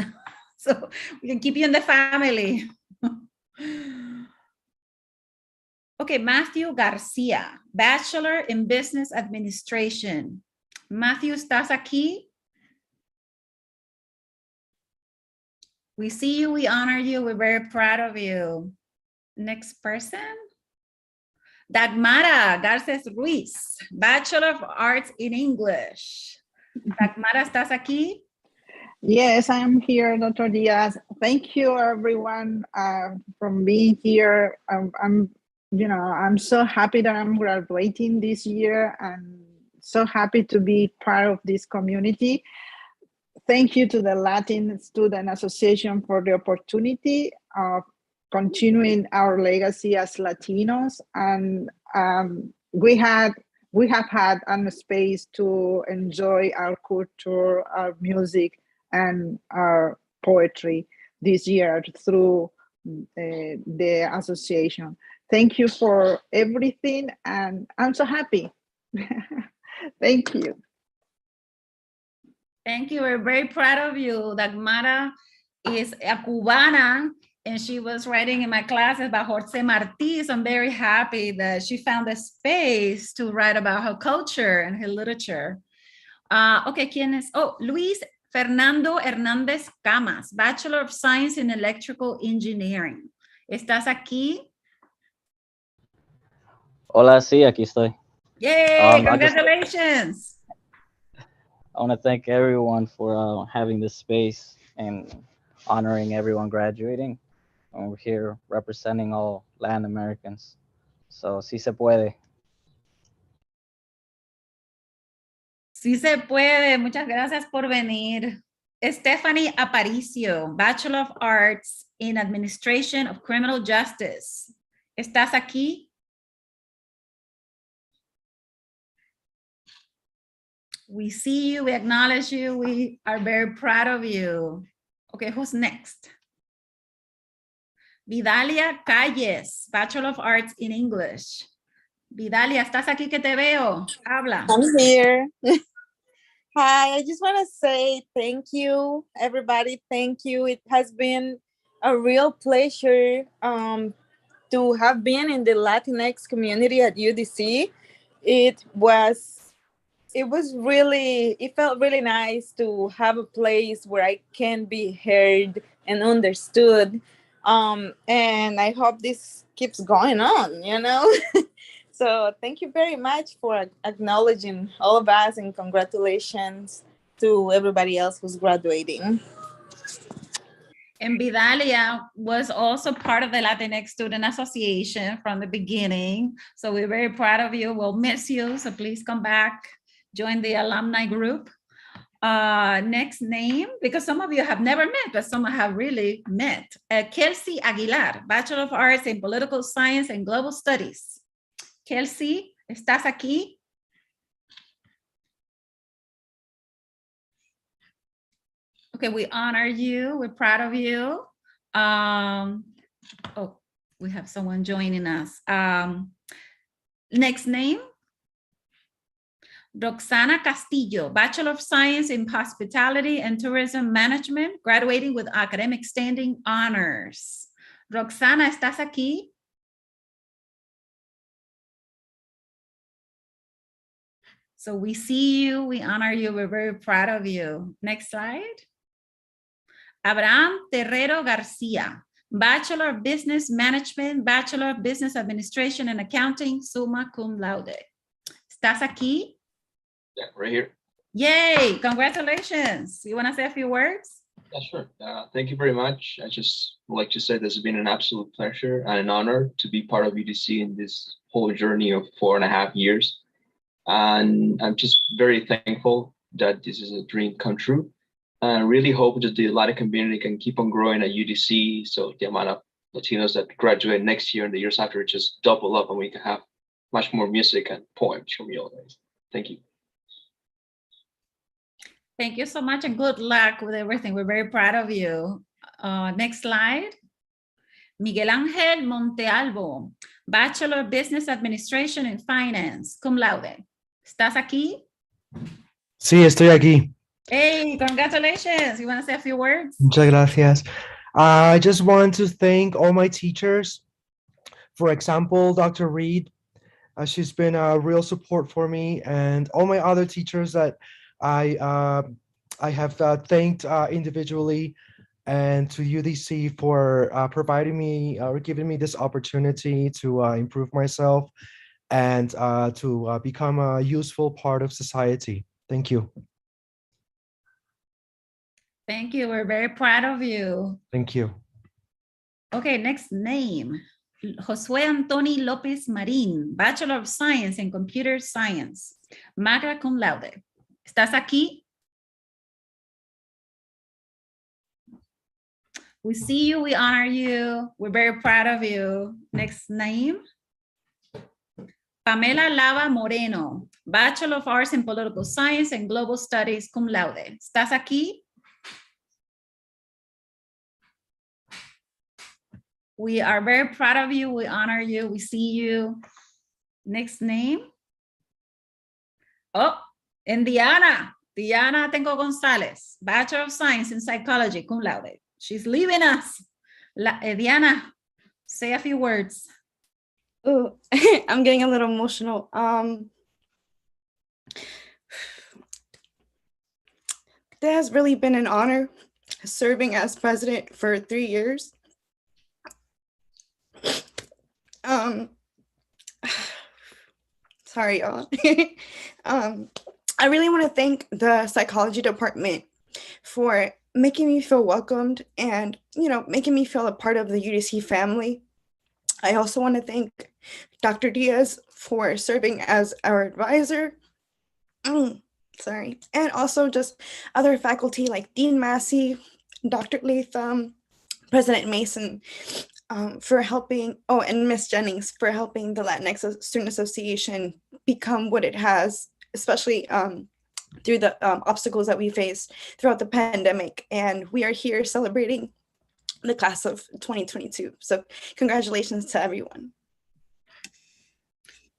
So we can keep you in the family. Okay, Matthew Garcia, Bachelor in Business Administration. Matthew, ¿estás aquí? We see you, we honor you, we're very proud of you. Next person. Dagmara Garces Ruiz, Bachelor of Arts in English. Dagmara, ¿estás aquí? Yes, I'm here, Dr. Diaz. Thank you, everyone, from being here. I'm so happy that I'm graduating this year and so happy to be part of this community. Thank you to the Latin Student Association for the opportunity of continuing our legacy as Latinos. And we had we have had a space to enjoy our culture, our music, and our poetry this year through the association. Thank you for everything, and I'm so happy. Thank you. Thank you. We're very proud of you. Dagmara is a Cubana, and she was writing in my class about Jose Martí. So I'm very happy that she found a space to write about her culture and her literature. Okay, ¿quién es? Oh, Luis Fernando Hernández Camas, Bachelor of Science in Electrical Engineering. ¿Estás aquí? Hola, sí, aquí estoy. Yay, congratulations. I want to thank everyone for having this space and honoring everyone graduating. And we're here representing all Latin Americans. So, sí se puede. Sí se puede. Muchas gracias por venir. Stephanie Aparicio, Bachelor of Arts in Administration of Criminal Justice. ¿Estás aquí? We see you, we acknowledge you, we are very proud of you. Okay, who's next? Vidalia Calles, Bachelor of Arts in English. Vidalia, ¿estás aquí que te veo? Habla. I'm here. Hi, I just want to say thank you, everybody. Thank you. It has been a real pleasure to have been in the Latinx community at UDC. It felt really nice to have a place where I can be heard and understood. And I hope this keeps going on, you know? So thank you very much for acknowledging all of us, and congratulations to everybody else who's graduating. And Vidalia was also part of the Latinx Student Association from the beginning. So we're very proud of you. We'll miss you. So please come back, join the alumni group. Next name, because some of you have never met, but some have really met. Kelsey Aguilar, Bachelor of Arts in Political Science and Global Studies. Kelsey, ¿estás aquí? Okay, we honor you. We're proud of you. Oh, we have someone joining us. Next name. Roxana Castillo, Bachelor of Science in Hospitality and Tourism Management, graduating with academic standing honors. Roxana, ¿estás aquí? So we see you, we honor you, we're very proud of you. Next slide. Abraham Terrero Garcia, Bachelor of Business Management, Bachelor of Business Administration and Accounting, summa cum laude. ¿Estás aquí? Yeah, right here. Yay, congratulations. You want to say a few words? Yeah, sure. Thank you very much. I just would like to say this has been an absolute pleasure and an honor to be part of UDC in this whole journey of 4.5 years. And I'm just very thankful that this is a dream come true. I really hope that the Latin community can keep on growing at UDC, so the amount of Latinos that graduate next year and the years after just double up, and we can have much more music and poems from you all guys. Thank you. Thank you so much, and good luck with everything. We're very proud of you. Next slide. Miguel Ángel Montealvo, Bachelor of Business Administration and Finance, cum laude. ¿Estás aquí? Sí, estoy aquí. Hey, congratulations. You want to say a few words? Muchas gracias. I just want to thank all my teachers. For example, Dr. Reed. She's been a real support for me, and all my other teachers that I have thanked individually, and to UDC for providing me or giving me this opportunity to improve myself and to become a useful part of society. Thank you. Thank you. We're very proud of you. Thank you. Okay, next name. Josue Antoni Lopez Marin, Bachelor of Science in Computer Science, magna cum laude. ¿Estás aquí? We see you, we honor you, we're very proud of you. Next name. Pamela Lava Moreno, Bachelor of Arts in Political Science and Global Studies, cum laude. ¿Estás aquí? We are very proud of you. We honor you. We see you. Next name. Oh, and Diana Tengo Gonzalez, Bachelor of Science in Psychology, cum laude. She's leaving us. Diana, say a few words. Oh, I'm getting a little emotional. It has really been an honor serving as president for 3 years. Sorry, y'all. I really want to thank the psychology department for making me feel welcomed and, making me feel a part of the UDC family. I also want to thank Dr. Diaz for serving as our advisor. Sorry. And also just other faculty like Dean Massey, Dr. Latham, President Mason, for helping, and Miss Jennings for helping the Latinx Student Association become what it has, especially through the obstacles that we faced throughout the pandemic. And we are here celebrating the class of 2022. So congratulations to everyone.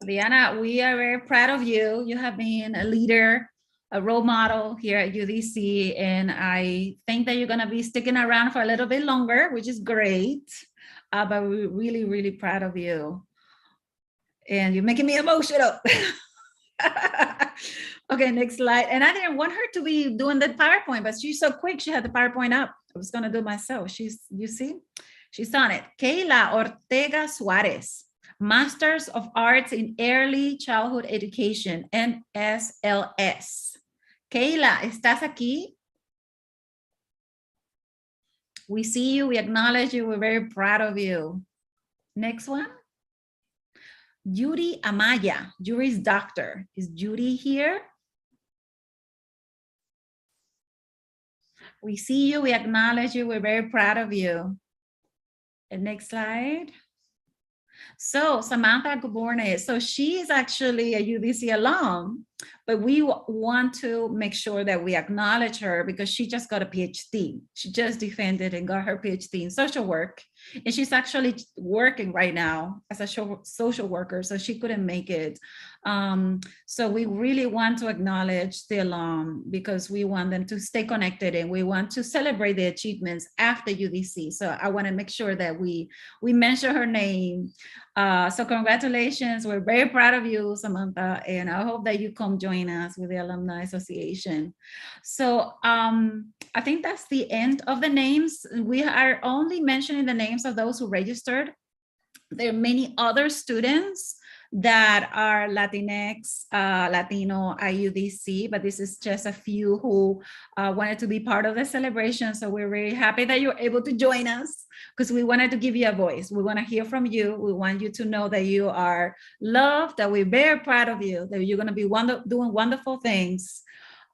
Diana, we are very proud of you. You have been a leader, a role model here at UDC, and I think that you're going to be sticking around for a little bit longer, which is great. But we're really, really proud of you. And you're making me emotional. Okay, next slide. And I didn't want her to be doing the PowerPoint, but she's so quick. She had the PowerPoint up. I was going to do it myself. You see, she's on it. Kayla Ortega Suarez, Masters of Arts in Early Childhood Education, MSLS. Kayla, ¿estás aquí? We see you, we acknowledge you, we're very proud of you. Next one. Judy Amaya, Jury's doctor. Is Judy here? We see you, we acknowledge you, we're very proud of you. And next slide. So Samantha Gaborne, so she is actually a UDC alum, but we want to make sure that we acknowledge her because she just got a PhD. She just defended and got her PhD in social work. And she's actually working right now as a social worker, so she couldn't make it. So we really want to acknowledge the alum because we want them to stay connected and we want to celebrate the achievements after UDC. So I want to make sure that we mention her name. So congratulations. We're very proud of you, Samantha, and I hope that you come join us with the Alumni Association. So I think that's the end of the names. We are only mentioning the names of those who registered. There are many other students that are Latinx, Latino, IUDC, but this is just a few who wanted to be part of the celebration. So we're very happy that you're able to join us because we wanted to give you a voice. We want to hear from you. We want you to know that you are loved, that we're very proud of you, that you're going to be doing wonderful things.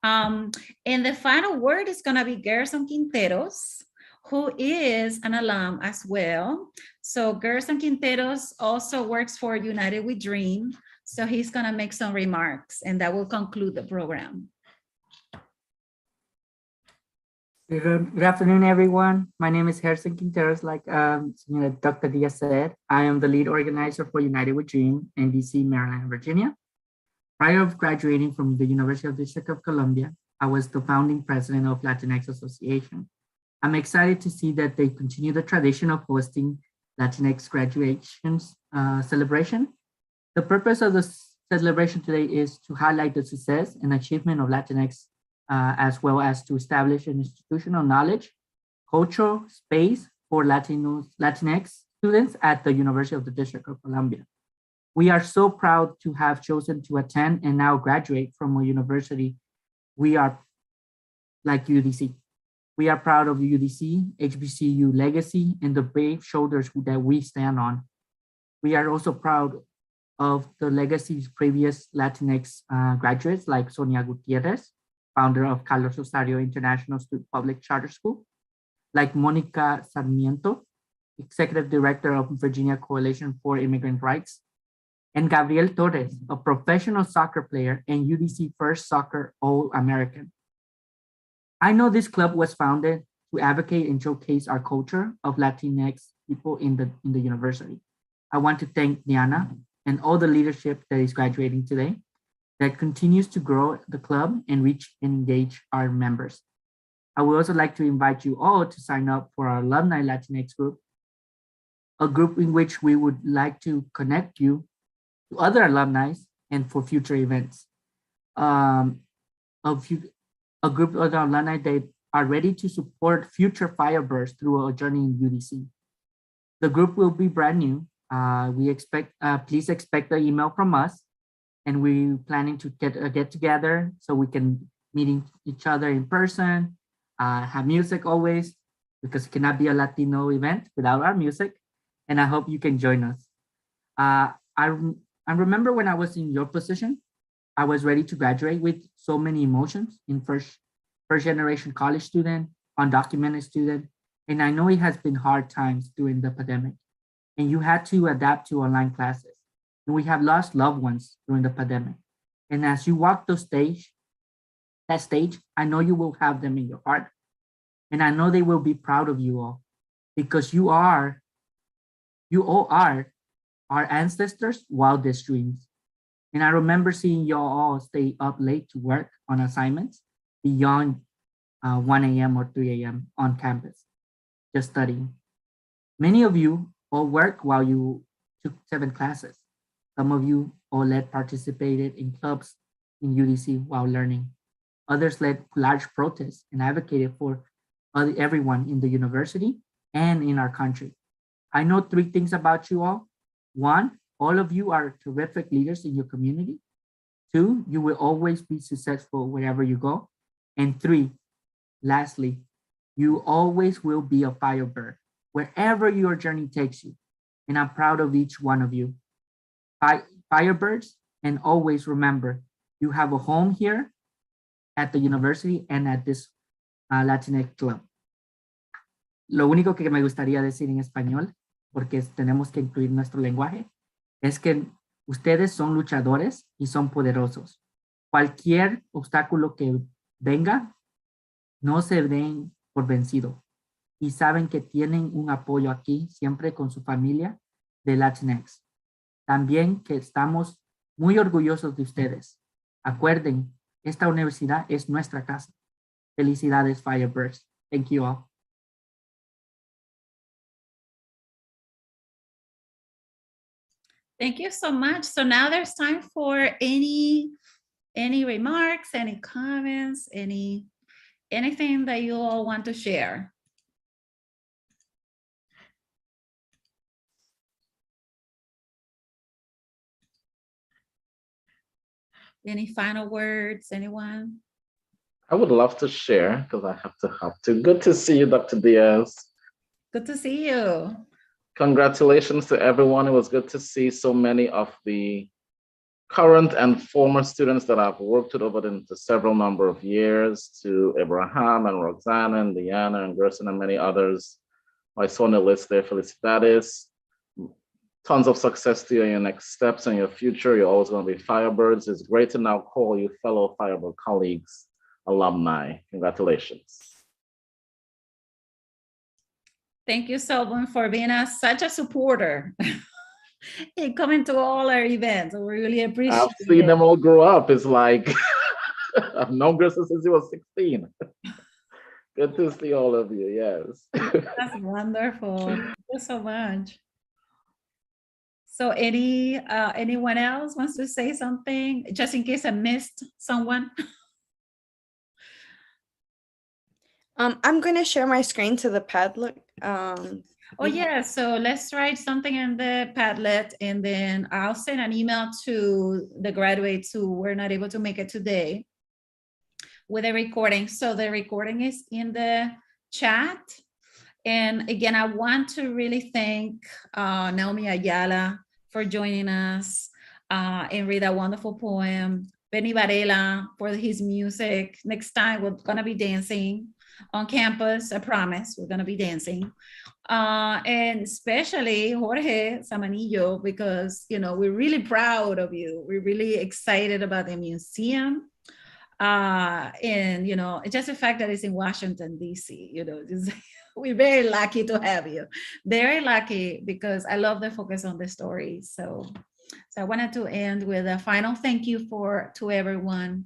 And the final word is going to be Gerson Quinteros, who is an alum as well. So Gerson Quinteros also works for United We Dream. So he's gonna make some remarks and that will conclude the program. Good afternoon, everyone. My name is Gerson Quinteros. Like Dr. Diaz said, I am the lead organizer for United We Dream in DC, Maryland, and Virginia. Prior to graduating from the University of District of Columbia, I was the founding president of Latinx Association. I'm excited to see that they continue the tradition of hosting Latinx graduations celebration. The purpose of the celebration today is to highlight the success and achievement of Latinx, as well as to establish an institutional knowledge, cultural space for Latinx students at the University of the District of Columbia. We are so proud to have chosen to attend and now graduate from a university we are like UDC. We are proud of UDC, HBCU legacy, and the brave shoulders that we stand on. We are also proud of the legacies of previous Latinx graduates like Sonia Gutierrez, founder of Carlos Rosario International Public Charter School, like Monica Sarmiento, executive director of Virginia Coalition for Immigrant Rights, and Gabriel Torres, a professional soccer player and UDC first soccer All-American. I know this club was founded to advocate and showcase our culture of Latinx people in the university. I want to thank Diana and all the leadership that is graduating today that continues to grow the club and reach and engage our members. I would also like to invite you all to sign up for our Alumni Latinx group, a group in which we would like to connect you to other alumni and for future events. A group of alumni that are ready to support future Firebirds through a journey in UDC. The group will be brand new. Please expect an email from us, and we're planning to get together so we can meet each other in person, have music always, because it cannot be a Latino event without our music. And I hope you can join us. I remember when I was in your position, I was ready to graduate with so many emotions in first generation college student, undocumented student. And I know it has been hard times during the pandemic, and you had to adapt to online classes. And we have lost loved ones during the pandemic. And as you walk that stage, I know you will have them in your heart. And I know they will be proud of you all, because you all are our ancestors' wildest dreams. And I remember seeing y'all all stay up late to work on assignments beyond 1 a.m. or 3 a.m. on campus, just studying. Many of you all work while you took 7 classes. Some of you all participated in clubs in UDC while learning. Others led large protests and advocated for everyone in the university and in our country. I know 3 things about you all. 1, all of you are terrific leaders in your community. 2, you will always be successful wherever you go. And 3, lastly, you always will be a Firebird wherever your journey takes you. And I'm proud of each one of you. Firebirds, and always remember, you have a home here at the university and at this Latinx club. Lo único que me gustaría decir en español, porque tenemos que incluir nuestro lenguaje, es que ustedes son luchadores y son poderosos. Cualquier obstáculo que venga, no se den por vencido. Y saben que tienen un apoyo aquí, siempre con su familia de Latinx. También que estamos muy orgullosos de ustedes. Acuerden, esta universidad es nuestra casa. Felicidades, Firebirds. Thank you all. Thank you so much. So now there's time for any remarks, any comments, anything that you all want to share. Any final words, anyone? I would love to share because I have to hop to. Good to see you, Dr. Diaz. Good to see you. Congratulations to everyone. It was good to see so many of the current and former students that I've worked with over the several number of years, to Abraham and Roxana and Diana and Gerson and many others. I saw on the list there, Felicidades. Tons of success to you in your next steps and your future. You're always going to be Firebirds. It's great to now call you fellow Firebird colleagues, alumni. Congratulations. Thank you so much for being such a supporter and coming to all our events. We really appreciate it. I've seen them all grow up. It's like, I've known Gerson since he was 16. Good to see all of you, yes. That's wonderful. Thank you so much. So anyone else wants to say something, just in case I missed someone? I'm going to share my screen to the Padlet. Oh yeah, so let's write something in the Padlet, and then I'll send an email to the graduates who were not able to make it today with a recording. So the recording is in the chat. And again, I want to really thank Naomi Ayala for joining us and read a wonderful poem. Benny Varela for his music. Next time we're gonna be dancing. on campus. I promise we're gonna be dancing. And especially Jorge Samanillo, because we're really proud of you. We're really excited about the museum. And just the fact that it's in Washington, D.C., we're very lucky to have you. Very lucky, because I love the focus on the story. So I wanted to end with a final thank you to everyone.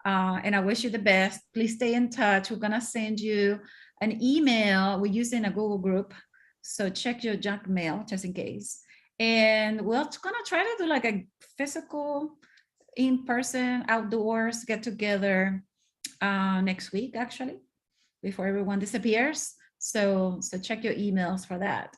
And I wish you the best. Please stay in touch. We're gonna send you an email. We're using a Google group, so check your junk mail just in case. And we're gonna try to do like a physical, in-person, outdoors get together next week, actually, before everyone disappears. So check your emails for that.